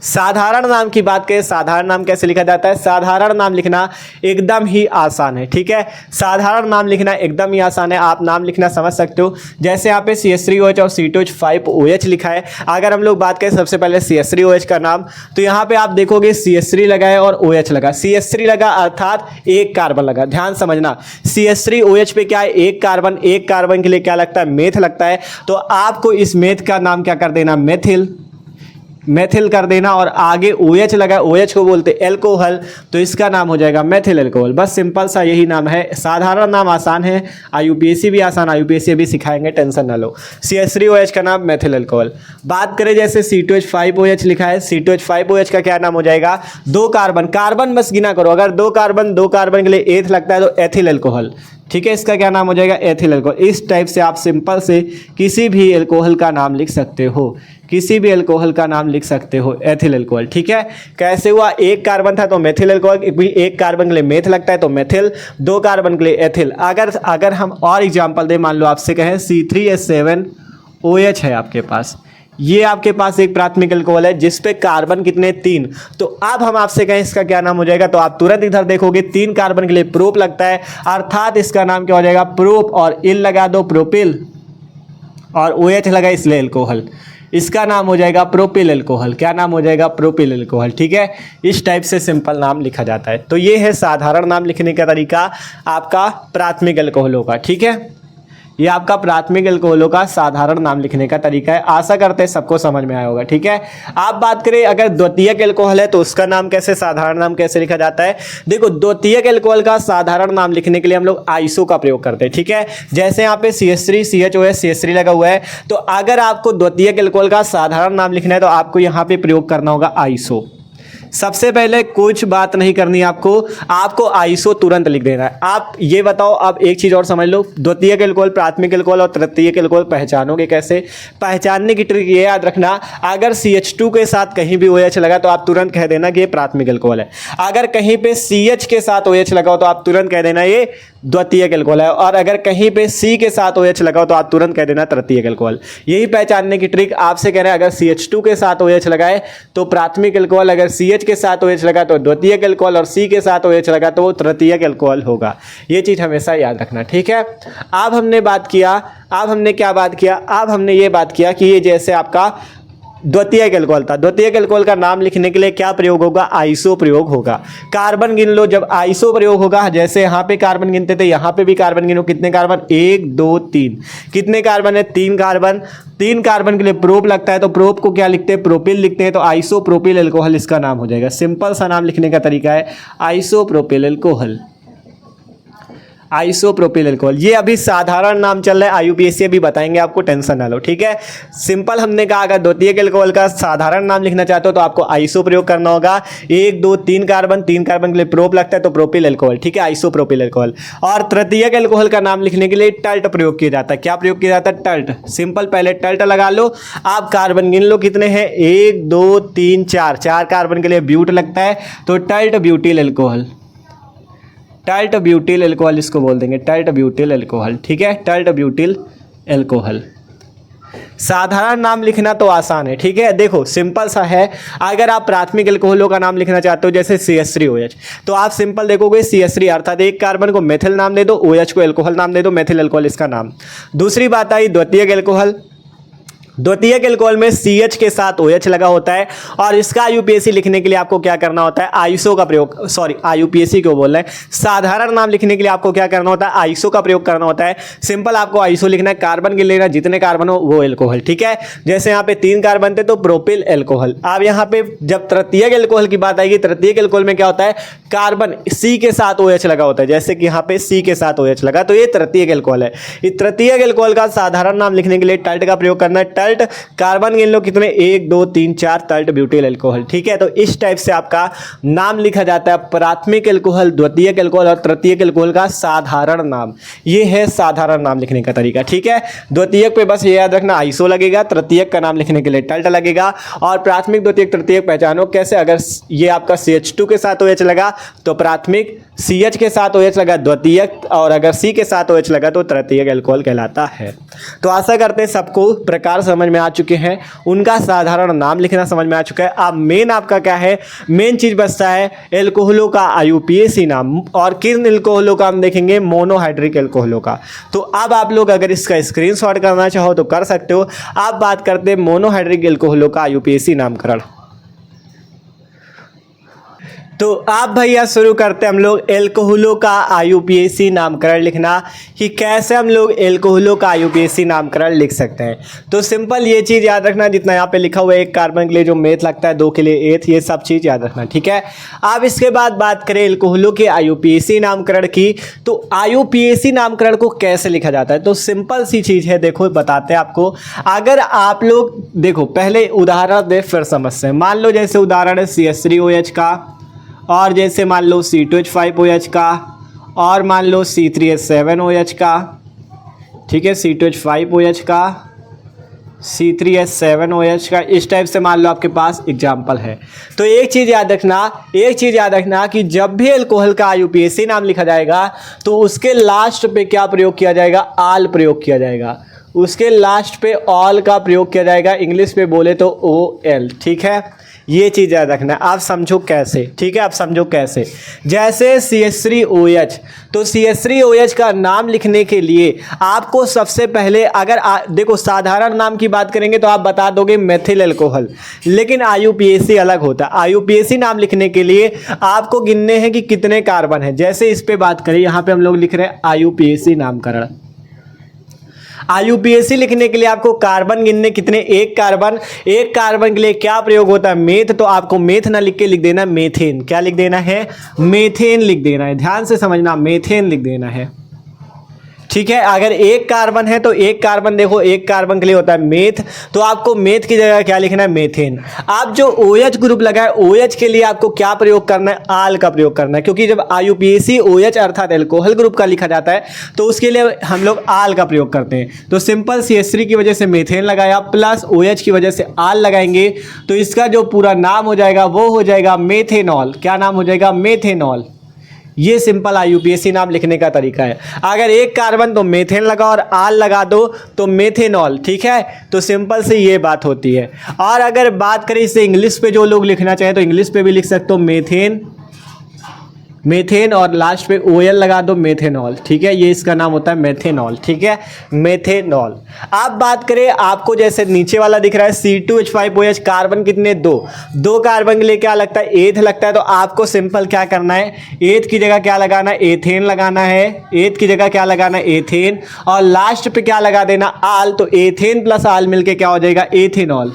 साधारण नाम की बात करें, साधारण नाम कैसे लिखा जाता है। साधारण नाम लिखना एकदम ही आसान है। ठीक है, साधारण नाम लिखना एकदम ही आसान है, आप नाम लिखना समझ सकते हो। जैसे यहाँ पे CH3OH और C2H5OH लिखा है। अगर हम लोग बात करें सबसे पहले CH3OH का नाम, तो यहाँ पे आप देखोगे CH3 लगा है और OH लगा। CH3 लगा अर्थात 1 कार्बन लगा। ध्यान समझना, CH3OH पे क्या है, 1 कार्बन। 1 कार्बन के लिए क्या लगता है, मेथ लगता है। तो आपको इस मेथ का नाम क्या कर देना, मेथिल, मेथिल कर देना। और आगे OH लगा, OH को बोलते एल्कोहल, तो इसका नाम हो जाएगा मेथिल एल्कोहल। बस सिंपल सा यही नाम है। साधारण नाम आसान है, IUPAC भी आसान, IUPAC भी सिखाएंगे, टेंशन ना लो। CH3OH का नाम मेथिल एल्कोहल। बात करें जैसे C2H5OH लिखा है, C2H5OH का क्या नाम हो जाएगा, 2 कार्बन। कार्बन बस गिना करो, अगर 2 कार्बन के लिए एथ लगता है तो एथिल एल्कोहल। ठीक है, इसका क्या नाम हो जाएगा, एथिल एल्कोहल। इस टाइप से आप सिंपल से किसी भी एल्कोहल का नाम लिख सकते हो, किसी भी एल्कोहल का नाम लिख सकते हो, एथिल एल्कोहल। ठीक है, कैसे हुआ, 1 कार्बन था तो मेथिल एल्कोहल, 1 कार्बन के लिए मेथ लगता है तो मेथिल, 2 कार्बन के लिए एथिल। अगर हम और एग्जांपल दें, मान लो आपसे कहें C3H7OH है आपके पास, ये आपके पास एक प्राथमिक अल्कोहल है जिस पे कार्बन कितने, 3। तो अब हम आपसे कहें इसका क्या नाम हो जाएगा, तो आप तुरंत इधर देखोगे 3 कार्बन के लिए प्रोप लगता है, अर्थात इसका नाम क्या हो जाएगा, प्रोप। और इल लगा दो, प्रोपिल, और OH लगा इसलिए एल्कोहल, इसका नाम हो जाएगा प्रोपिल एल्कोहल। क्या नाम हो जाएगा, प्रोपिल एल्कोहल। ठीक है, इस टाइप से सिंपल नाम लिखा जाता है। तो ये है साधारण नाम लिखने का तरीका आपका प्राथमिक अल्कोहलों का। ठीक है, ये आपका प्राथमिक अल्कोहलों का साधारण नाम लिखने का तरीका है। आशा करते हैं सबको समझ में आया होगा। ठीक है, आप बात करें अगर द्वितीयक अल्कोहल है तो उसका नाम कैसे, साधारण नाम कैसे लिखा जाता है। देखो, द्वितीयक अल्कोहल का साधारण नाम लिखने के लिए हम लोग आइसो का प्रयोग करते हैं। ठीक है, जैसे यहाँ पे CH3 CHOH CH3 लगा हुआ है, तो अगर आपको द्वितीयक अल्कोहल का साधारण नाम लिखना है तो आपको यहाँ पे प्रयोग करना होगा आइसो। सबसे पहले कुछ बात नहीं करनी आपको आइसो तुरंत लिख देना है। आप ये बताओ, आप एक चीज़ और समझ लो, द्वितीयक एल्कोहल, प्राथमिक एल्कोहल और तृतीयक एल्कोहल पहचानोगे कैसे? पहचानने की ट्रिक ये याद रखना, अगर CH2 के साथ कहीं भी OH लगा तो आप तुरंत कह देना कि ये प्राथमिक एल्कोहल है। अगर कहीं पे CH के साथ OH लगा हो तो आप तुरंत कह देना ये द्वितीयक एल्कोहल है, और अगर कहीं पे C के साथ OH लगा हो तो आप तुरंत कह देना तृतीयक एल्कोहल। यही पहचानने की ट्रिक आपसे कह रहे हैं, अगर CH2 के साथ OH लगाए तो प्राथमिक एल्कोहल, अगर CH के साथ OH लगा तो द्वितीयक एल्कोहल, और C के साथ OH लगा तो वो तृतीयक एल्कोहल होगा। ये चीज़ हमेशा याद रखना, ठीक है। अब हमने क्या बात किया? अब हमने ये बात किया कि ये जैसे आपका द्वितीयक एल्कोहल था, द्वितीयक एल्कोहल का नाम लिखने के लिए क्या प्रयोग होगा? आइसो प्रयोग होगा। कार्बन गिन लो, जब आइसो प्रयोग होगा, जैसे यहाँ पे कार्बन गिनते थे, यहाँ पे भी कार्बन गिनो। कितने कार्बन? 1 2 3। कितने कार्बन है? 3 कार्बन। 3 कार्बन के लिए प्रोप लगता है, तो प्रोप को क्या लिखते हैं? प्रोपिल लिखते हैं, तो आइसो प्रोपिल एल्कोहल इसका नाम हो जाएगा। सिंपल सा नाम लिखने का तरीका है iso propyl alcohol, isopropyl alcohol. ये अभी साधारण नाम चल रहा है, IUPAC भी बताएंगे आपको, टेंशन ना लो, ठीक है। सिंपल हमने कहा, अगर द्वितीयक एल्कोहल का साधारण नाम लिखना चाहते हो तो आपको आइसो प्रयोग करना होगा। 1 2 3 कार्बन, 3 कार्बन के लिए प्रोप लगता है, तो प्रोपिल एल्कोहल, ठीक है, आइसोप्रोपिल एल्कोहल। और तृतीयक एल्कोहल का नाम लिखने के लिए टल्ट प्रयोग किया जाता है। क्या प्रयोग किया जाता है? टल्ट। सिंपल, पहले टल्ट लगा लो। आप कार्बन गिन लो, कितने हैं? 1 2 3 4। 4 कार्बन के लिए ब्यूट लगता है, तो टल्ट ब्यूटिल एल्कोहल, टल्ट ब्यूटिल एल्कोहल इसको बोल देंगे, टल्ट ब्यूटिल एल्कोहल, ठीक है, टल्ट ब्यूटिल एल्कोहल। साधारण नाम लिखना तो आसान है, ठीक है। देखो सिंपल सा है, अगर आप प्राथमिक एल्कोहलों का नाम लिखना चाहते हो जैसे CH3OH, तो आप सिंपल देखोगे CH3 अर्थात एक कार्बन को मेथिल नाम दे दो, OH को एल्कोहल नाम दे दो, मेथिल एल्कोहल इसका नाम। दूसरी बात आई द्वितीयक एल्कोहल। द्वितीयक एल्कोहल में CH के साथ OH लगा होता है, और इसका IUPAC लिखने के लिए आपको क्या करना होता है? आइसो का प्रयोग, सॉरी IUPAC क्यों बोल रहे हैं, साधारण नाम लिखने के लिए आपको क्या करना होता है? आइसो का प्रयोग करना होता है। सिंपल आपको आइसो लिखना है, कार्बन गिन लेना, जितने कार्बन हो वो एल्कोहल, ठीक है। जैसे यहाँ पे 3 कार्बन थे तो प्रोपिल एल्कोहल। अब यहाँ पे जब तृतीयक एल्कोहल की बात आएगी, तृतीयक एल्कोहल में क्या होता है? कार्बन C के साथ OH लगा होता है, जैसे कि यहाँ पे C के साथ OH लगा, तो ये तृतीयक एल्कोहल है। इस तृतीयक एल्कोहल का साधारण नाम लिखने के लिए टल्ट का प्रयोग करना है। टल्ट, कार्बन गिन लो कितने? 1 2 3 4, टल्ट ब्यूटिल एल्कोहल, ठीक है। तो इस टाइप से आपका नाम लिखा जाता है, प्राथमिक एल्कोहल, द्वितीयक एल्कोहल और तृतीयक एल्कोहल का साधारण नाम। ये है साधारण नाम लिखने का तरीका, ठीक है। द्वितीयक पे बस ये याद रखना आइसो लगेगा, तृतीयक का नाम लिखने के लिए टल्ट लगेगा, और प्राथमिक द्वितीयक तृतीयक पहचानो कैसे? अगर ये आपका CH2 के साथ OH लगा तो प्राथमिक, CH के साथ OH लगा द्वितीयक, और अगर C के साथ OH लगा तो तृतीयक एल्कोहल कहलाता है। तो आशा करते हैं सबको प्रकार समझ में आ चुके हैं, उनका साधारण नाम लिखना समझ में आ चुका है। अब मेन आपका क्या है? मेन चीज बचता है एल्कोहलों का IUPAC नाम, और किन एल्कोहलों का हम देखेंगे? मोनोहाइड्रिक एल्कोहलों का। तो अब आप लोग अगर इसका स्क्रीनशॉट करना चाहो तो कर सकते हो। आप बात करते हैं मोनोहाइड्रिक एल्कोहलों का IUPAC नामकरण। तो आप भैया शुरू करते हैं हम लोग एल्कोहलों का IUPAC नामकरण लिखना, कि कैसे हम लोग एल्कोहलों का IUPAC नामकरण लिख सकते हैं। तो सिंपल ये चीज़ याद रखना, जितना यहाँ पे लिखा हुआ है, 1 कार्बन के लिए जो मेथ लगता है, 2 के लिए एथ, ये सब चीज़ याद रखना, ठीक है। अब इसके बाद बात करें एल्कोहलों के IUPAC नामकरण की, तो IUPAC नामकरण को कैसे लिखा जाता है? तो सिंपल सी चीज़ है, देखो बताते हैं आपको। अगर आप लोग देखो, पहले उदाहरण दे फिर समझते हैं। मान लो जैसे उदाहरण है CH3OH का, और जैसे मान लो C2H5OH का, और मान लो C3H7OH का, ठीक है, C2H5OH का, C3H7OH का, इस टाइप से मान लो आपके पास एग्जाम्पल है। तो एक चीज़ याद रखना कि जब भी एल्कोहल का IUPAC नाम लिखा जाएगा तो उसके लास्ट पे क्या प्रयोग किया जाएगा? आल प्रयोग किया जाएगा। उसके लास्ट पे ऑल का प्रयोग किया जाएगा, इंग्लिश पे बोले तो OL, ठीक है। ये चीज़ याद रखना, आप समझो कैसे, ठीक है, आप समझो कैसे। जैसे CH3OH, तो CH3OH का नाम लिखने के लिए आपको सबसे पहले, अगर देखो साधारण नाम की बात करेंगे तो आप बता दोगे मेथिल एल्कोहल, लेकिन IUPAC अलग होता है। IUPAC नाम लिखने के लिए आपको गिनने हैं कि कितने कार्बन है। जैसे इस पे बात करें, यहाँ पे हम लोग लिख रहे हैं IUPAC नामकरण। IUPAC लिखने के लिए आपको कार्बन गिनने कितने? 1 कार्बन। 1 कार्बन के लिए क्या प्रयोग होता है? मेथ। तो आपको मेथ ना लिख के लिख देना मेथेन। क्या लिख देना है? मेथेन लिख देना है। ध्यान से समझना, मेथेन लिख देना है, ठीक है। अगर एक कार्बन है तो एक कार्बन, देखो एक कार्बन के लिए होता है मेथ, तो आपको मेथ की जगह क्या लिखना है, मेथेन। आप जो OH ग्रुप लगा है, OH के लिए आपको क्या प्रयोग करना है, आल का प्रयोग करना है, क्योंकि जब IUPAC OH अर्थात एल्कोहल ग्रुप का लिखा जाता है तो उसके लिए हम लोग आल का प्रयोग करते हैं। तो सिंपल CH3 की वजह से मेथेन लगाया प्लस OH की वजह से आल लगाएंगे, तो इसका जो पूरा नाम हो जाएगा वो हो जाएगा मेथेनॉल। क्या नाम हो जाएगा, मेथेनॉल। ये सिंपल IUPAC नाम लिखने का तरीका है। अगर एक कार्बन तो मेथेन लगा और आल लगा दो तो मेथेनॉल, ठीक है। तो सिंपल से ये बात होती है। और अगर बात करें इससे इंग्लिश पे जो लोग लिखना चाहें तो इंग्लिश पे भी लिख सकते हो मेथेन, मेथेन और लास्ट पे OL लगा दो, मेथेनॉल, ठीक है। ये इसका नाम होता है मेथेनॉल, ठीक है, मेथेनॉल। अब बात करें, आपको जैसे नीचे वाला दिख रहा है C2H5OH, कार्बन कितने, दो कार्बन के लिए क्या लगता है, एथ लगता है। तो आपको सिंपल क्या करना है, एथ की जगह क्या लगाना है, एथेन लगाना है। एथ की जगह क्या लगाना है, एथेन, और लास्ट पे क्या लगा देना, आल। तो एथेन प्लस आल मिलके क्या हो जाएगा, एथेनॉल।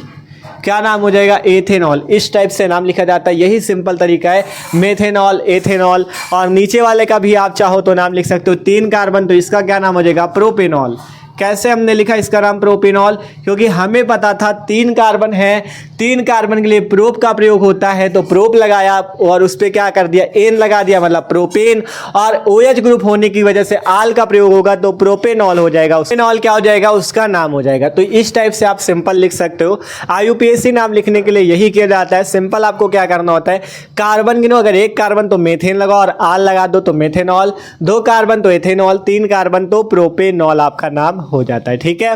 क्या नाम हो जाएगा, एथेनॉल। इस टाइप से नाम लिखा जाता है, यही सिंपल तरीका है, मेथेनॉल, एथेनॉल। और नीचे वाले का भी आप चाहो तो नाम लिख सकते हो, 3 कार्बन, तो इसका क्या नाम हो जाएगा, प्रोपेनॉल। कैसे हमने लिखा इसका नाम प्रोपेनॉल, क्योंकि हमें पता था 3 कार्बन है, 3 कार्बन के लिए प्रोप का प्रयोग होता है, तो प्रोप लगाया और उस पर क्या कर दिया, एन लगा दिया, मतलब प्रोपेन। और OH ग्रुप होने की वजह से आल का प्रयोग होगा तो प्रोपेनॉल हो जाएगा, प्रोपेनॉल क्या हो जाएगा, उसका नाम हो जाएगा। तो इस टाइप से आप सिंपल लिख सकते हो। IUPAC नाम लिखने के लिए यही किया जाता है। सिंपल आपको क्या करना होता है, कार्बन गिनो, अगर एक कार्बन तो मेथेन लगाओ और आल लगा दो तो मेथेनॉल, 2 कार्बन तो एथेनॉल, 3 कार्बन तो प्रोपेनॉल आपका नाम हो जाता है, ठीक है।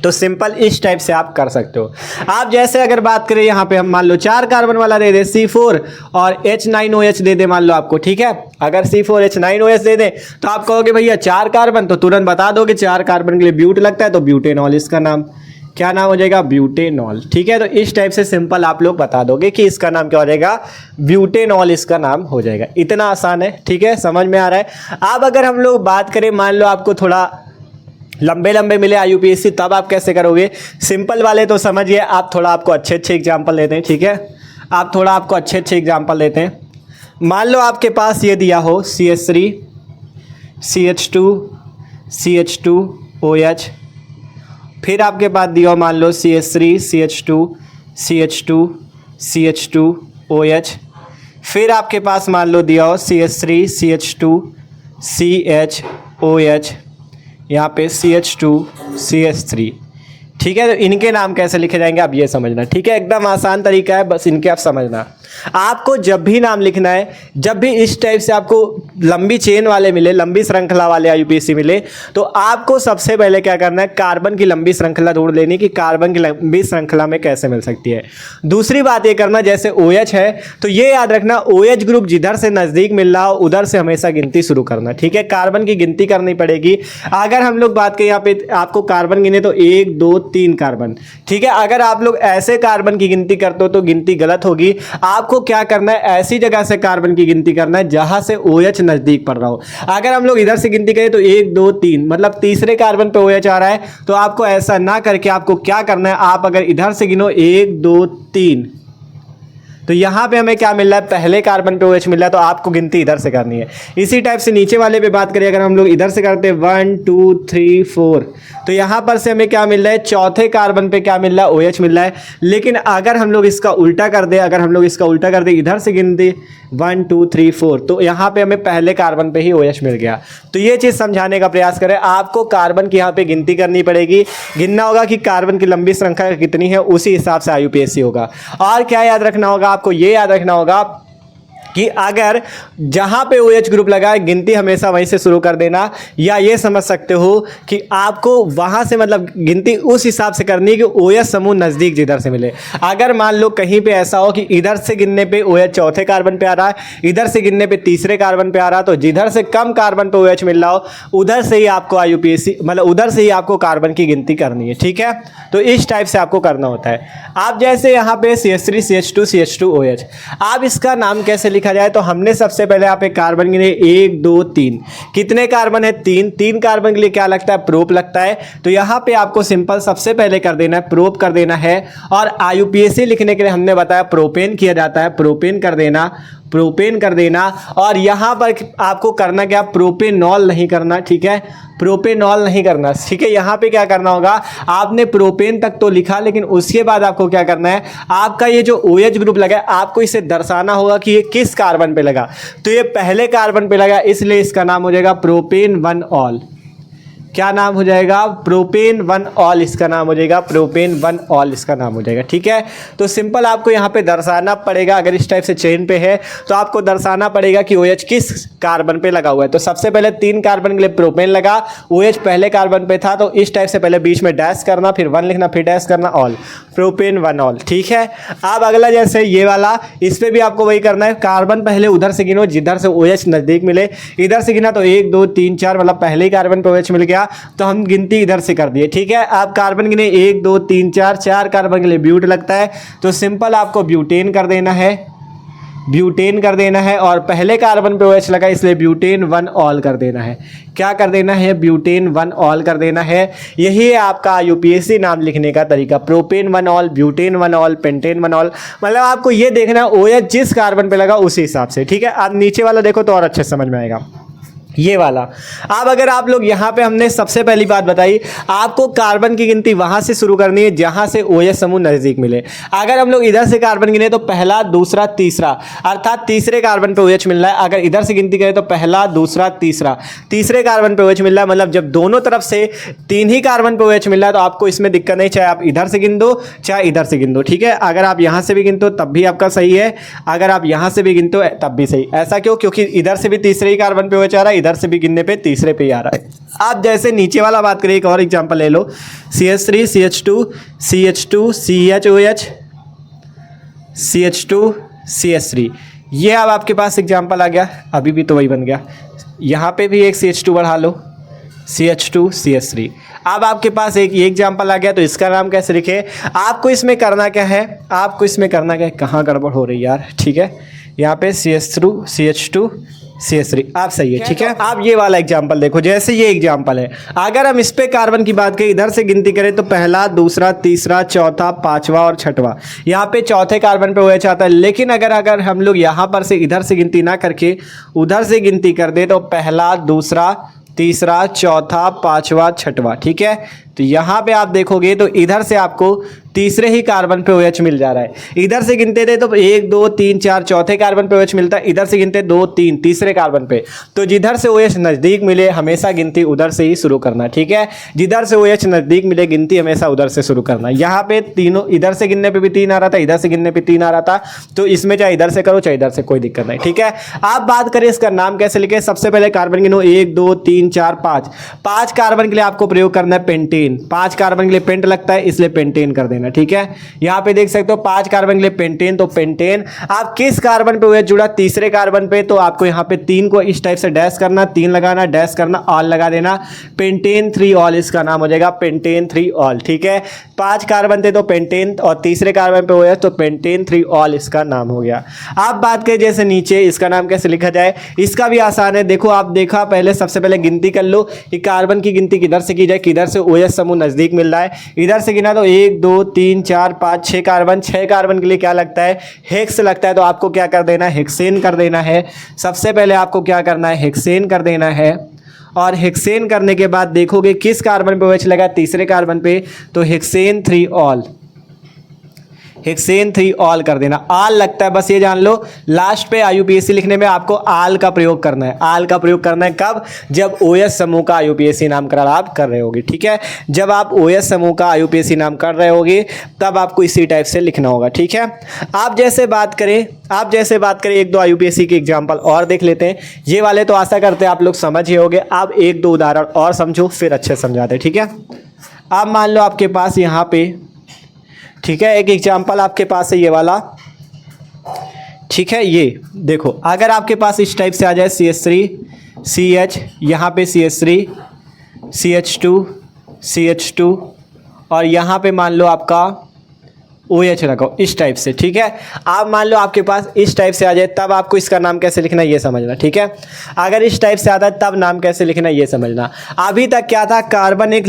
तो सिंपल इस टाइप से आप कर सकते हो। आप जैसे अगर बात करें यहाँ पे हम मान लो 4 कार्बन वाला दे दे C4 और H9OH दे दे मान लो आपको, ठीक है। अगर C4H9OH दे दे तो आप कहोगे भैया 4 कार्बन, तो तुरंत बता दोगे 4 कार्बन के लिए ब्यूट लगता है, तो ब्यूटेनॉल इसका नाम। क्या नाम हो जाएगा, ब्यूटेनॉल, ठीक है। तो इस टाइप से सिंपल आप लोग बता दोगे कि इसका नाम क्या हो जाएगा, ब्यूटेनॉल इसका नाम हो जाएगा। इतना आसान है, ठीक है, समझ में आ रहा है। अब अगर हम लोग बात करें, मान लो आपको थोड़ा लंबे लंबे मिले IUPAC, तब आप कैसे करोगे, सिंपल वाले तो समझिए, आप थोड़ा आपको अच्छे अच्छे एग्जाम्पल लेते हैं, ठीक है। आप थोड़ा आपको अच्छे अच्छे एग्जाम्पल लेते हैं। मान लो आपके पास ये दिया हो CH3 CH2 CH2OH, फिर आपके पास दिया हो मान लो CH3 CH2 CH2 CH2OH, फिर आपके पास मान लो दिया हो CH3 CH2 CHOH, यहाँ पे CH2 CH3, ठीक है। तो इनके नाम कैसे लिखे जाएंगे आप ये समझना, ठीक है। एकदम आसान तरीका है, बस इनके आप समझना। आपको जब भी नाम लिखना है, जब भी इस टाइप से आपको लंबी चेन वाले मिले, लंबी श्रृंखला वाले IUPAC मिले, तो आपको सबसे पहले क्या करना है, कार्बन की लंबी श्रृंखला ढूंढ लेनी कि कार्बन की लंबी श्रृंखला में कैसे मिल सकती है। दूसरी बात ये करना, जैसे OH है तो ये याद रखना, OH ग्रुप जिधर से नज़दीक मिल रहा हो उधर से हमेशा गिनती शुरू करना, ठीक है। कार्बन की गिनती करनी पड़ेगी। अगर हम लोग बात करें यहाँ पे आपको कार्बन गिने तो 1 2 3 कार्बन, ठीक है। अगर आप लोग ऐसे कार्बन की गिनती करते हो तो गिनती गलत होगी। आपको क्या करना है, ऐसी जगह से कार्बन की गिनती करना है जहां से OH नजदीक पड़ रहा हो। अगर हम लोग इधर से गिनती करें तो 1 2 3, मतलब तीसरे कार्बन पे OH आ रहा है, तो आपको ऐसा ना करके आपको क्या करना है, आप अगर इधर से गिनो 1 2 3, तो यहाँ पे हमें क्या मिल रहा है, पहले कार्बन पे OH मिल रहा है, तो आपको गिनती इधर से करनी है। इसी टाइप से नीचे वाले पे बात करें, अगर हम लोग इधर से करते हैं 1 2 3 4, तो यहाँ पर से हमें क्या मिल रहा है, चौथे कार्बन पे क्या मिल रहा है, OH मिल रहा है। लेकिन अगर हम लोग इसका उल्टा कर दे, इधर से गिनती 1 2 3 4, तो यहाँ पे हमें पहले कार्बन पे ही OH मिल गया। तो ये चीज़ समझाने का प्रयास करें, आपको कार्बन की यहाँ पे गिनती करनी पड़ेगी, गिनना होगा कि कार्बन की लंबी श्रृंखला कितनी है, उसी हिसाब से IUPAC होगा। और क्या याद रखना होगा, आपको ये याद रखना होगा कि अगर जहां पे OH ग्रुप लगा है गिनती हमेशा वहीं से शुरू कर देना, या ये समझ सकते हो कि आपको वहां से मतलब गिनती उस हिसाब से करनी है कि OH समूह नज़दीक जिधर से मिले। अगर मान लो कहीं पे ऐसा हो कि इधर से गिनने पे OH चौथे कार्बन पे आ रहा है, इधर से गिनने पे तीसरे कार्बन पे आ रहा है, तो जिधर से कम कार्बन पे OH मिल रहा हो उधर से ही आपको IUPAC मतलब उधर से ही आपको कार्बन की गिनती करनी है, ठीक है। तो इस टाइप से आपको करना होता है। आप जैसे यहाँ पे CH3 CH2 CH2OH, आप इसका नाम कैसे लिखा जाए, तो हमने सबसे पहले यहाँ पे कार्बन गिने 1 2 3, कितने कार्बन है, 3 कार्बन के लिए क्या लगता है, प्रोप लगता है। तो यहाँ पे आपको सिंपल सबसे पहले कर देना है, प्रोप कर देना है। और IUPAC लिखने के लिए हमने बताया प्रोपेन किया जाता है, प्रोपेन कर देना। प्रोपेन कर देना। और यहाँ पर आपको करना क्या, प्रोपेनॉल नहीं करना, ठीक है, प्रोपेनॉल नहीं करना, ठीक है। यहाँ पे क्या करना होगा, आपने प्रोपेन तक तो लिखा, लेकिन उसके बाद आपको क्या करना है, आपका ये जो OH ग्रुप लगा है आपको इसे दर्शाना होगा कि ये किस कार्बन पे लगा। तो ये पहले कार्बन पे लगा, इसलिए इसका नाम हो जाएगा प्रोपेन 1 ऑल। क्या नाम हो जाएगा, प्रोपेन 1 ऑल इसका नाम हो जाएगा, प्रोपेन 1 ऑल इसका नाम हो जाएगा, ठीक है। तो सिंपल आपको यहाँ पे दर्शाना पड़ेगा, अगर इस टाइप से चेन पे है तो आपको दर्शाना पड़ेगा कि OH किस कार्बन पे लगा हुआ है। तो सबसे पहले 3 कार्बन के लिए प्रोपेन लगा, OH पहले कार्बन पे था, तो इस टाइप से पहले बीच में डैश करना, फिर 1 लिखना, फिर डैश करना, ऑल, प्रोपेन 1 ऑल, ठीक है। अब अगला जैसे ये वाला, इस पर भी आपको वही करना है, कार्बन पहले उधर से गिनो जिधर से OH नज़दीक मिले, इधर से गिना तो 1 2 3 4, मतलब पहले ही कार्बन पे OH मिल गया तो हम गिनती इधर से कर दिए, ठीक है। आप कार्बन गिने 1 2 3 4, 4 कार्बन के लिए ब्यूट लगता है, तो सिंपल आपको ब्यूटेन कर देना है, ब्यूटेन कर देना है। और पहले कार्बन पे OH लगा इसलिए ब्यूटेन 1 ऑल कर देना है। क्या कर देना है, ब्यूटेन 1 ऑल कर देना है। यही है आपका UPSC नाम लिखने का तरीका, propane 1 all, butane 1 all, pentane 1 all. मतलब आपको ये देखना OH जिस कार्बन पे लगा उसी हिसाब से, ठीक है। आप नीचे वाला देखो तो और अच्छे समझ में आएगा, ये वाला। अब अगर आप लोग यहाँ पे, हमने सबसे पहली बात बताई आपको कार्बन की गिनती वहां से शुरू करनी है जहां से OH समूह नजदीक मिले। अगर हम लोग इधर से कार्बन गिने तो पहला दूसरा तीसरा, अर्थात तीसरे कार्बन पे OH मिल रहा है। अगर इधर से गिनती करें तो पहला दूसरा तीसरा, तीसरे कार्बन पे OH मिल रहा है, मतलब जब दोनों तरफ से 3 ही कार्बन पे OH मिल रहा है तो आपको इसमें दिक्कत नहीं, चाहे आप इधर से गिन दो चाहे इधर से गिन दो, ठीक है। अगर आप यहाँ से भी गिनते हो तब भी आपका सही है, अगर आप यहाँ से भी गिनते हो तब भी सही। ऐसा क्यों, क्योंकि इधर से भी तीसरे ही कार्बन पे OH आ रहा है, इधर से भी गिनने पे तीसरे पे ही आ रहा है। आप जैसे नीचे वाला बात करें, एक और एग्जांपल ले लो, CH3 CH2 CH2 CHOH CH2 CH3, ये अब आपके पास एग्जांपल आ गया, अभी भी तो वही बन गया। यहाँ पे भी एक CH2 बढ़ा लो, CH2 CH3। अब आपके पास एक ये एग्जाम्पल आ गया, तो इसका नाम कैसे लिखे, आपको इसमें करना क्या है, आपको इसमें करना क्या है, कहाँ गड़बड़ हो रही है यार, ठीक है। यहाँ पे CH2 CH3 आप सही है, ठीक है। आप ये वाला एग्जाम्पल देखो, जैसे ये एग्जाम्पल है, अगर हम इस पे कार्बन की बात करें, इधर से गिनती करें तो पहला दूसरा तीसरा चौथा पांचवा और छठवा, यहाँ पे चौथे कार्बन पे OH आता है। लेकिन अगर हम लोग यहाँ पर से इधर से गिनती ना करके उधर से गिनती कर दे तो पहला दूसरा तीसरा चौथा पांचवा छठवा, ठीक है। तो यहाँ पे आप देखोगे तो इधर से आपको तीसरे ही कार्बन पे OH मिल जा रहा है। इधर से गिनते थे तो 1 2 3 4 चौथे कार्बन पे OH मिलता है, इधर से गिनते 2 3 तीसरे कार्बन पे। तो जिधर से OH नज़दीक मिले हमेशा गिनती उधर से ही शुरू करना, ठीक है। जिधर से OH नज़दीक मिले गिनती हमेशा उधर से शुरू करना। यहाँ पे तीनों, इधर से गिनने पे भी 3 आ रहा था, इधर से गिनने पे 3 आ रहा था, तो इसमें चाहे इधर से करो चाहे इधर से, कोई दिक्कत नहीं, ठीक है। आप बात करें इसका नाम कैसे लिखे, सबसे पहले कार्बन गिनो 1 2 3 4 5, 5 कार्बन के लिए आपको प्रयोग करना है पेंटेन, 5 कार्बन के लिए पेंट लगता है इसलिए पेंटेन कर देना, ठीक है। यहाँ पे देख सकते हो 5 कार्बन के लिए पेंटेन, तो पेंटेन। आप किस कार्बन पे OH जुड़ा, तीसरे कार्बन पे, तो आपको यहाँ पे 3 को इस टाइप से डैश करना, 3 लगाना, डैश करना, ऑल लगा देना, पेंटेन 3 ऑल इसका नाम हो जाएगा, पेंटेन 3 ऑल, ठीक है। 5 कार्बन थे तो पेंटेन, और तीसरे कार्बन पे OH तो पेंटेन 3 ऑल इसका नाम हो गया। आप बात करें जैसे नीचे, इसका नाम कैसे लिखा जाए, इसका भी आसान है। देखो आप देखा, पहले सबसे पहले गिनती कर लो कि कार्बन की गिनती किधर से की जाए, किधर से OH समूह नजदीक मिल रहा है। इधर से गिना तो 1 2 3 4 5 6 कार्बन, 6 कार्बन के लिए क्या लगता है, हेक्स लगता है, तो आपको क्या कर देना है, हेक्सेन कर देना है। सबसे पहले आपको क्या करना है, हेक्सेन कर देना है। और हेक्सेन करने के बाद देखोगे किस कार्बन पे OH लगा, तीसरे कार्बन पे, तो हेक्सेन 3 ऑल, हेक्सेन 3 ऑल कर देना। आल लगता है, बस ये जान लो, लास्ट पे IUPAC लिखने में आपको आल का प्रयोग करना है। आल का प्रयोग करना है कब, जब OH समूह का IUPAC नामकरण आप कर रहे होगे, ठीक है। जब आप OH समूह का IUPAC नाम कर रहे होगे तब आपको इसी टाइप से लिखना होगा, ठीक है। आप जैसे बात करें 1 2 IUPAC के एग्जाम्पल और देख लेते हैं। ये वाले तो आशा करते हैं आप लोग समझ ही होगे, आप 1 2 उदाहरण और समझो फिर अच्छे समझाते, ठीक है। आप मान लो आपके पास यहाँ पे, ठीक है, एक एग्जाम्पल आपके पास है ये वाला, ठीक है। ये देखो, अगर आपके पास इस टाइप से आ जाए CH3 CH, यहाँ पे CH3 CH2 CH2, और यहाँ पे मान लो आपका OH लगाओ इस टाइप से, ठीक है। आप मान लो आपके पास इस टाइप से आ जाए तब आपको इसका नाम कैसे लिखना है ये समझना, ठीक है। अगर इस टाइप से आता है तब नाम कैसे लिखना है ये समझना। अभी तक क्या था, कार्बन एक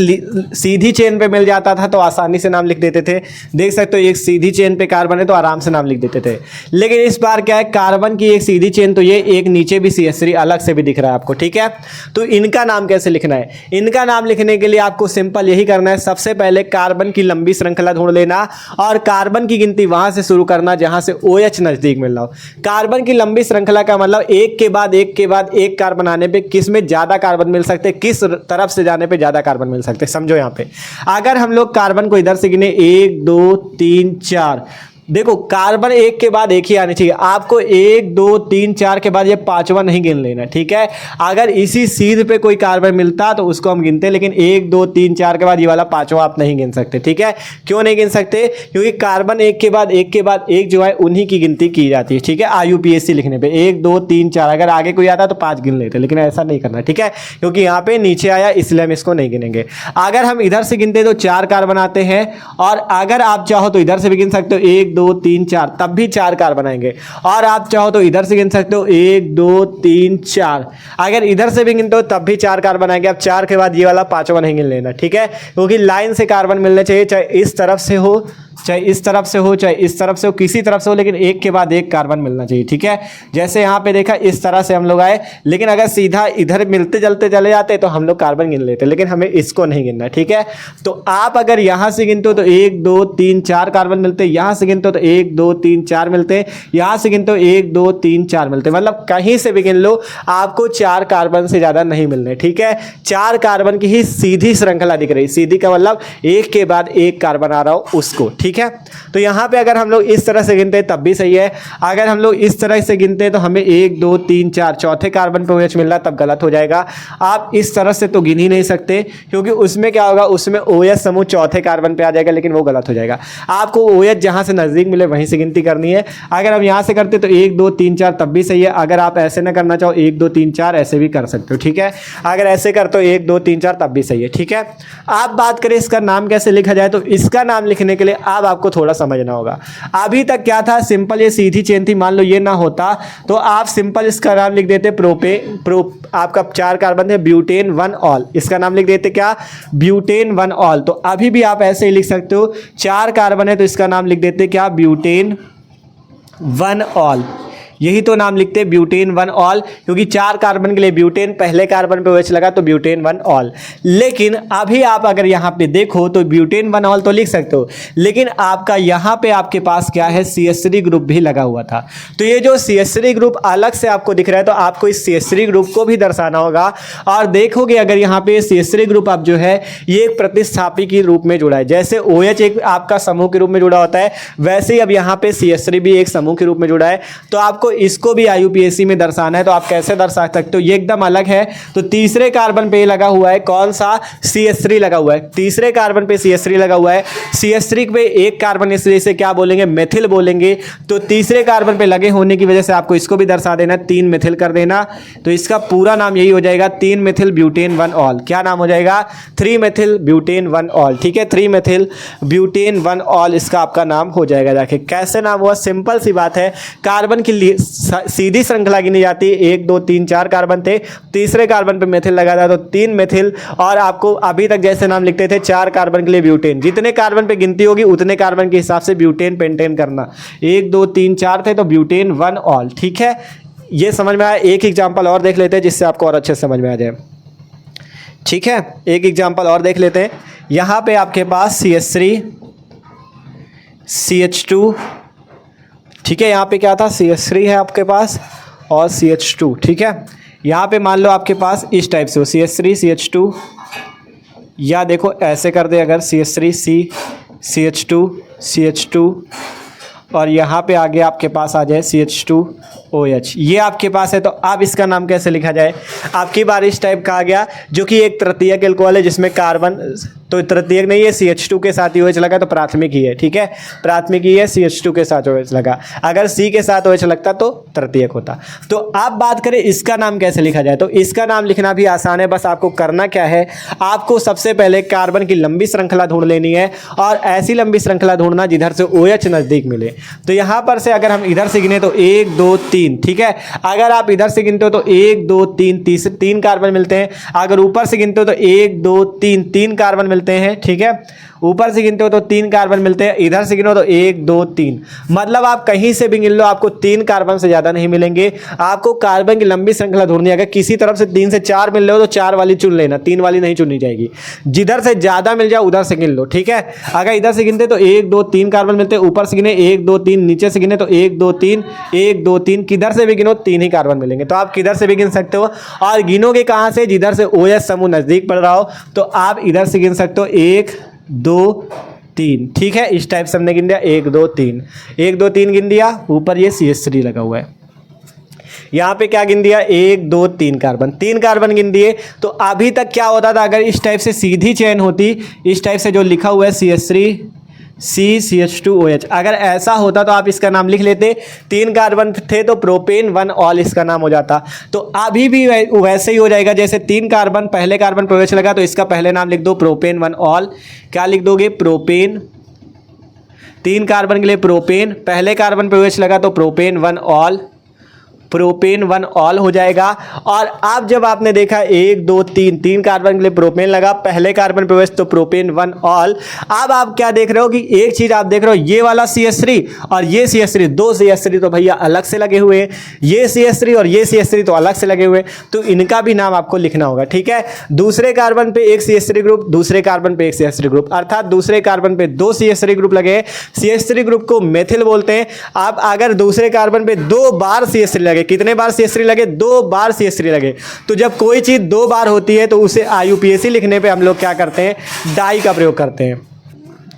सीधी चेन पे मिल जाता था तो आसानी से नाम लिख देते थे, देख सकते हो एक सीधी चेन पे कार्बन है तो आराम से नाम लिख देते थे। लेकिन इस बार क्या है, कार्बन की एक सीधी चेन तो ये एक नीचे भी CH3 अलग से भी दिख रहा है आपको, ठीक है। तो इनका नाम कैसे लिखना है, इनका नाम लिखने के लिए आपको सिंपल यही करना है, सबसे पहले कार्बन की लंबी श्रृंखला ढूंढ लेना और कार्बन की गिनती वहां से शुरू करना जहां से OH नजदीक मिल रहा हो। कार्बन की लंबी श्रृंखला का मतलब एक के बाद एक के बाद एक कार्बन आने पे किस में ज्यादा कार्बन मिल सकते, किस तरफ से जाने पे ज्यादा कार्बन मिल सकते। समझो यहां पे अगर हम लोग कार्बन को इधर से गिने 1 2 3 4, देखो कार्बन एक के बाद एक ही आनी चाहिए, आपको 1 2 3 4 के बाद ये पांचवा नहीं गिन लेना, ठीक है। अगर इसी सीध पे कोई कार्बन मिलता तो उसको हम गिनते, लेकिन 1 2 3 4 के बाद ये वाला पांचवा आप नहीं गिन सकते, ठीक है। क्यों नहीं गिन सकते, क्योंकि कार्बन एक के बाद एक के बाद एक जो है उन्हीं की गिनती की जाती है, ठीक है। IUPAC लिखने पे 1 2 3 4, अगर आगे कोई आता तो 5 गिन लेते, लेकिन ऐसा नहीं करना, ठीक है, क्योंकि यहाँ पे नीचे आया इसलिए हम इसको नहीं गिनेंगे। अगर हम इधर से गिनते तो 4 कार्बन आते हैं, और अगर आप चाहो तो इधर से भी गिन सकते हो 1 2 3 4, तब भी 4 कार्बन आएंगे। और आप चाहो तो इधर से गिन सकते हो 1 2 3 4, अगर इधर से भी गिनते हो तब भी 4 कार्बन आएंगे। अब 4 के बाद ये वाला पांचवा नहीं गिन लेना, ठीक है, क्योंकि लाइन से कार्बन मिलने चाहिए, चाहे इस तरफ से हो चाहे इस तरफ से हो चाहे इस तरफ से हो, किसी तरफ से हो, लेकिन एक के बाद एक कार्बन मिलना चाहिए, ठीक है। जैसे यहाँ पे देखा इस तरह से हम लोग आए, लेकिन अगर सीधा इधर मिलते चलते चले जाते तो हम लोग कार्बन गिन लेते, लेकिन हमें इसको नहीं गिनना, ठीक है। तो आप अगर यहाँ से गिनते हो तो 1 2 3 4 कार्बन मिलते, यहाँ से गिनते हो तो 1 2 3 4 मिलते, यहाँ से गिनते हो 1 2 3 4 मिलते, मतलब कहीं से भी गिन लो आपको 4 कार्बन से ज़्यादा नहीं मिलने, ठीक है। 4 कार्बन की ही सीधी श्रृंखला दिख रही, सीधी का मतलब एक के बाद एक कार्बन आ रहा हो उसको, ठीक है। तो यहां पे अगर हम लोग इस तरह से गिनते हैं तब भी सही है, अगर हम लोग इस तरह से गिनते हैं तो हमें 1 2 3 4 चौथे कार्बन पे OH मिल रहा तब गलत हो जाएगा। आप इस तरह से तो गिन ही नहीं सकते, क्योंकि उसमें क्या होगा, उसमें OH समूह चौथे कार्बन पे आ जाएगा, लेकिन वो गलत हो जाएगा। आपको OH जहां से नजदीक मिले वहीं से गिनती करनी है। अगर हम यहां से करते तो 1 2 3 4 तब भी सही है, अगर आप ऐसे ना करना चाहो 1 2 3 4 ऐसे भी कर सकते हो, ठीक है। अगर ऐसे करते हो 1 2 3 4 तब भी सही है, ठीक है। आप बात करें इसका नाम कैसे लिखा जाए, तो इसका नाम लिखने के लिए अब आपको थोड़ा समझना होगा। अभी तक क्या था, सिंपल ये सीधी चेन थी, मान लो ये ना होता तो आप सिंपल इसका नाम लिख देते आपका 4 कार्बन थे ब्यूटेन 1 ऑल, इसका नाम लिख देते क्या, ब्यूटेन 1 ऑल। तो अभी भी आप ऐसे ही लिख सकते हो, 4 कार्बन है तो इसका नाम लिख देते क्या, ब्यूटेन 1 ऑल, यही तो नाम लिखते हैं ब्यूटेन 1 ऑल, क्योंकि 4 कार्बन के लिए ब्यूटेन, पहले कार्बन पे OH लगा तो ब्यूटेन 1 ऑल। लेकिन अभी आप अगर यहाँ पे देखो तो ब्यूटेन 1 ऑल तो लिख सकते हो, लेकिन आपका यहाँ पे आपके पास क्या है, CH3 ग्रुप भी लगा हुआ था। तो ये जो CH3 ग्रुप अलग से आपको दिख रहा है, तो आपको इस CH3 ग्रुप को भी दर्शाना होगा। और देखोगे अगर यहाँ पे CH3 ग्रुप आप जो है ये एक प्रतिस्थापी के रूप में जुड़ा है, जैसे OH एक आपका समूह के रूप में जुड़ा होता है, वैसे ही अब यहाँ पे CH3 भी एक समूह के रूप में जुड़ा है। तो आपको इसको भी IUPAC में दर्शाना है, तो आप कैसे दर्शा सकते हो, ये एकदम अलग है। तो तीसरे कार्बन पे लगा हुआ है कौन सा, CH3 लगा हुआ है, तीसरे कार्बन पे CH3 लगा हुआ है। CH3 पे एक कार्बन इसलिए इसे क्या बोलेंगे, मेथिल बोलेंगे। तो तीसरे कार्बन पे लगे होने की वजह से आपको इसको भी दर्शा देना, 3 मेथिल कर देना। तो इसका पूरा नाम यही हो जाएगा 3 मेथिल ब्यूटेन 1 ऑल। क्या नाम हो जाएगा, 3 मेथिल ब्यूटेन 1 ऑल, ठीक है। 3 मेथिल ब्यूटेन 1 ऑल इसका आपका नाम हो जाएगा। देखिए कैसे नाम हुआ, सिंपल सी बात है, कार्बन की सीधी श्रृंखला गिनी जाती है, 1 2 3 4 कार्बन थे, तीसरे कार्बन पे मेथिल लगा था तो 3 मेथिल। और आपको अभी तक जैसे नाम लिखते थे 4 कार्बन के लिए ब्यूटेन, जितने कार्बन पे गिनती होगी उतने कार्बन के हिसाब से ब्यूटेन पेंटेन करना, 1 2 3 4 थे तो ब्यूटेन 1 ऑल, ठीक है। ये समझ में आया। एक एग्जाम्पल और देख लेते हैं जिससे आपको और अच्छे से समझ में आ जाए, ठीक है। एक एग्जाम्पल और देख लेते हैं। यहाँ पे आपके पास CH3 CH2, ठीक है। यहाँ पे क्या था, CH3 है आपके पास और CH2, ठीक है। यहाँ पे मान लो आपके पास इस टाइप से हो, CH3 CH2, या देखो ऐसे कर दे अगर CH3 CH2 CH2, और यहाँ पे आगे आपके पास आ जाए CH2OH, ये आपके पास है। तो अब इसका नाम कैसे लिखा जाए, आपकी बार इस टाइप का आ गया, जो कि एक तृतीयक एल्कोहल है जिसमें कार्बन, तो तृतीयक नहीं है, CH2 के साथ OH लगा तो प्राथमिक ही है, ठीक है, प्राथमिक ही है, CH2 के साथ OH लगा। अगर C के साथ OH लगता तो तृतीयक होता। तो अब बात करें इसका नाम कैसे लिखा जाए, तो इसका नाम लिखना भी आसान है। बस आपको करना क्या है, आपको सबसे पहले कार्बन की लंबी श्रृंखला ढूंढ लेनी है और ऐसी लंबी श्रृंखला ढूंढना जिधर से OH नजदीक मिले। तो यहां पर से अगर हम इधर से गिने तो 1 2 3, ठीक है, अगर आप इधर से गिनते हो तो 1 2 3 तीन कार्बन मिलते हैं। अगर ऊपर से गिनते हो तो 1 2 3 तीन कार्बन मिलते हैं, ठीक है, ऊपर से गिनते हो तो 3 कार्बन मिलते हैं, इधर से गिनो तो 1 2 3, मतलब आप कहीं से भी गिन लो आपको 3 कार्बन से ज्यादा नहीं मिलेंगे। आपको कार्बन की लंबी श्रृंखला ढूंढनी है। अगर किसी तरफ से 3 से 4 मिल रहे हो तो 4 वाली चुन लेना, 3 वाली नहीं चुननी जाएगी। जिधर से ज्यादा मिल जाए उधर से गिन लो, ठीक है। अगर इधर से गिनते तो 1 2 3 कार्बन मिलते हैं, ऊपर से गिने 1 2 3, नीचे से गिने तो 1 2 3 1 2 3, किधर से भी गिनो 3 ही कार्बन मिलेंगे। तो आप किधर से भी गिन सकते हो और गिनोगे कहां से, जिधर से OH समूह नजदीक पड़ रहा हो। तो आप इधर से गिन सकते हो 1 2 3, ठीक है, इस टाइप से हमने गिन दिया 1 2 3, 1 2 3 गिन दिया। ऊपर ये CH3 लगा हुआ है, यहाँ पे क्या गिन दिया 1 2 3 कार्बन, 3 कार्बन गिन दिए। तो अभी तक क्या होता था, अगर इस टाइप से सीधी चेन होती, इस टाइप से जो लिखा हुआ है CH3 CH2OH, अगर ऐसा होता तो आप इसका नाम लिख लेते। 3 कार्बन थे तो प्रोपेन 1 ऑल इसका नाम हो जाता। तो अभी भी वैसे ही हो जाएगा, जैसे 3 कार्बन पहले कार्बन पे OH लगा तो इसका पहले नाम लिख दो प्रोपेन 1 ऑल। क्या लिख दोगे, प्रोपेन, 3 कार्बन के लिए प्रोपेन, पहले कार्बन पे OH लगा तो प्रोपेन 1 ऑल, प्रोपेन 1 ऑल हो जाएगा। और अब जब आपने देखा 1 2 3 तीन कार्बन के लिए प्रोपेन लगा, पहले कार्बन पे OH तो प्रोपेन 1 ऑल। अब आप क्या देख रहे हो कि एक चीज आप देख रहे हो, ये वाला CH3 और ये CH3, दो CH3 तो भैया अलग से लगे हुए हैं, ये CH3 और ये CH3 तो अलग से लगे हुए, तो इनका भी नाम आपको लिखना होगा, ठीक है। दूसरे कार्बन पे एक CH3 ग्रुप, दूसरे कार्बन पे एक CH3 ग्रुप, अर्थात दूसरे कार्बन पे 2 CH3 ग्रुप लगे। CH3 ग्रुप को मेथिल बोलते हैं। आप अगर दूसरे कार्बन पे 2 बार CH3 लगे, कितने बार CH3 लगे, 2 बार CH3 लगे, तो जब कोई चीज 2 बार होती है तो उसे IUPAC लिखने पे हम लोग क्या करते हैं, डाई का प्रयोग करते हैं,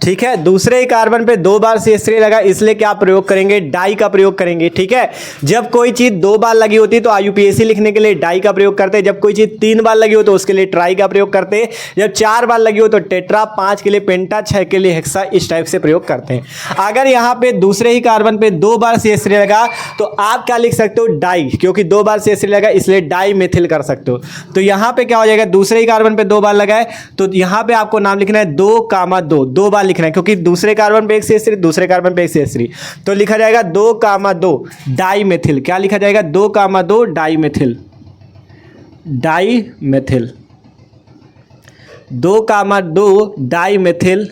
ठीक है। दूसरे ही कार्बन पे 2 बार CH3 लगा, इसलिए क्या प्रयोग करेंगे, डाई का प्रयोग करेंगे, ठीक है। जब कोई चीज 2 बार लगी होती है तो IUPAC लिखने के लिए डाई का प्रयोग करते हैं। जब कोई चीज 3 बार लगी हो तो उसके लिए ट्राई का प्रयोग करते हैं। जब 4 बार लगी हो तो टेट्रा, 5 के लिए पेंटा, 6 के लिए हेक्सा, इस टाइप से प्रयोग करते हैं। अगर यहाँ पे दूसरे ही कार्बन पे 2 बार CH3 लगा तो आप क्या लिख सकते हो, डाई, क्योंकि 2 बार CH3 लगा इसलिए डाई मेथिल कर सकते हो। तो यहाँ पे क्या हो जाएगा, दूसरे ही कार्बन पे 2 बार लगा है तो यहाँ पे आपको नाम लिखना है 2, 2 बार लिखना है, क्योंकि दूसरे कार्बन पे एक CH3, दूसरे कार्बन पे एक CH3, तो लिखा जाएगा 2, डाई मेथिल। क्या लिखा जाएगा, 2, di methyl, di methyl, 2, di methyl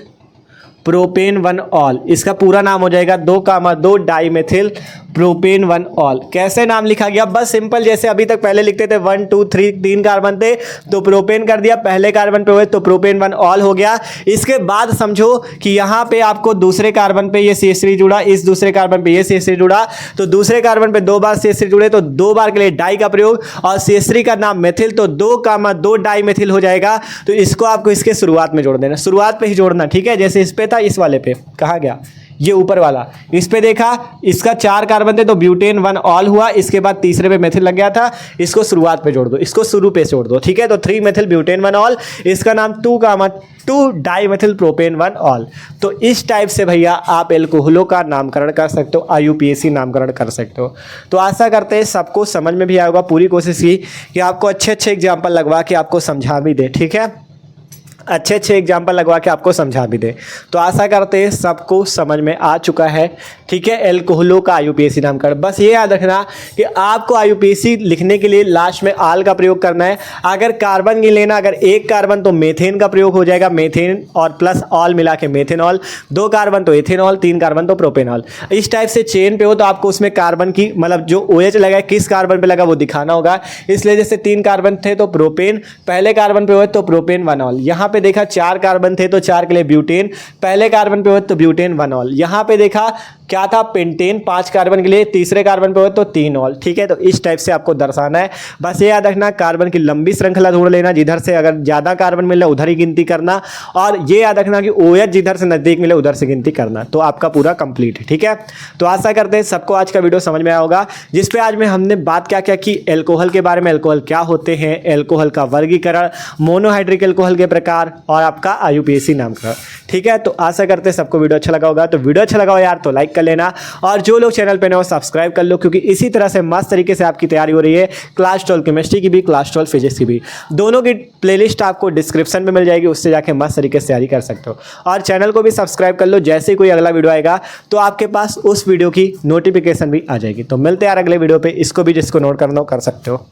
propane 1 ol. इसका पूरा नाम हो जाएगा 2, डाई मेथिल प्रोपेन 1 ऑल। कैसे नाम लिखा गया, बस सिंपल, जैसे अभी तक पहले लिखते थे 1 2 3 तीन कार्बन थे तो प्रोपेन कर दिया, पहले कार्बन पे हुए तो प्रोपेन 1 ऑल हो गया। इसके बाद समझो कि यहाँ पे आपको दूसरे कार्बन पे ये CH3 जुड़ा, इस दूसरे कार्बन पे ये CH3 जुड़ा, तो दूसरे कार्बन पे 2 बार CH3 जुड़े तो 2 बार के लिए डाई का प्रयोग, और CH3 का नाम मेथिल, तो 2, डाई मेथिल हो जाएगा। तो इसको आपको इसके शुरुआत में जोड़ देना, शुरुआत पे ही जोड़ना, ठीक है। जैसे इस पे था, इस वाले पे कहाँ गया, ये ऊपर वाला, इस पे देखा, इसका 4 कार्बन थे तो ब्यूटेन 1 ऑल हुआ, इसके बाद तीसरे पे मेथिल लग गया था, इसको शुरुआत पे जोड़ दो, इसको शुरू पे जोड़ दो, ठीक है। तो 3 मेथिल ब्यूटेन 1 ऑल, इसका नाम 2, डाई मेथिल प्रोपेन 1 ऑल। तो इस टाइप से भैया आप एल्कोहलों का नामकरण कर सकते हो, IUPAC नामकरण कर सकते हो। तो आशा करते हैं सबको समझ में भी आएगा। पूरी कोशिश की कि आपको अच्छे एग्जाम्पल लगवा के आपको समझा भी दे, ठीक है, अच्छे एग्जाम्पल लगवा के आपको समझा भी दे। तो आशा करते हैं सबको समझ में आ चुका है, ठीक है, एल्कोहलों का IUPAC नामकरण। बस ये याद रखना कि आपको IUPAC लिखने के लिए लास्ट में आल का प्रयोग करना है। अगर कार्बन की लेना, अगर 1 कार्बन तो मेथेन का प्रयोग हो जाएगा, मेथेन और प्लस ऑल मिला के मेथेनॉल, 2 कार्बन तो एथेनॉल, 3 कार्बन तो प्रोपेनॉल। इस टाइप से चेन पे हो तो आपको उसमें कार्बन की मतलब जो OH लगा है किस कार्बन पे लगा वो दिखाना होगा। इसलिए जैसे 3 कार्बन थे तो प्रोपेन, पहले कार्बन पे OH तो प्रोपेन 1 ऑल। यहाँ पे देखा 4 कार्बन थे तो 4 के लिए ब्यूटेन, पहले कार्बन पे OH तो ब्यूटेन 1 ऑल। यहाँ पे देखा क्या था, पेंटेन, 5 कार्बन के लिए, तीसरे कार्बन पे OH तो 3 ऑल, ठीक है। तो इस टाइप से आपको दर्शाना है। बस ये याद रखना, कार्बन की लंबी श्रृंखला ढूंढ लेना, जिधर से अगर ज्यादा कार्बन मिले उधर ही गिनती करना, और ये याद रखना कि OH जिधर से नजदीक मिले उधर से गिनती करना, तो आपका पूरा कंप्लीट है, ठीक है। तो आशा करते हैं सबको आज का वीडियो समझ में आया होगा, जिसपे आज में हमने बात क्या की, एल्कोहल के बारे में, एल्कोहल क्या होते हैं, एल्कोहल का वर्गीकरण, मोनोहाइड्रिक एल्कोहल के प्रकार, आर और आपका IUPAC नाम का। ठीक है, तो आशा करते हैं सबको वीडियो अच्छा लगा होगा। तो वीडियो अच्छा लगा हो यार तो लाइक कर लेना, और जो लोग चैनल पे नए हो सब्सक्राइब कर लो, क्योंकि इसी तरह से मस्त तरीके से आपकी तैयारी हो रही है क्लास 12 केमिस्ट्री की भी, क्लास 12 फिजिक्स की भी। दोनों की प्लेलिस्ट आपको डिस्क्रिप्शन में मिल जाएगी, उससे जाके मस्त तरीके से तैयारी कर सकते हो। और चैनल को भी सब्सक्राइब कर लो, जैसे ही कोई अगला वीडियो आएगा तो आपके पास उस वीडियो की नोटिफिकेशन भी आ जाएगी। तो मिलते हैं यार अगले वीडियो पे, इसको भी जिसको नोट करना हो कर सकते हो।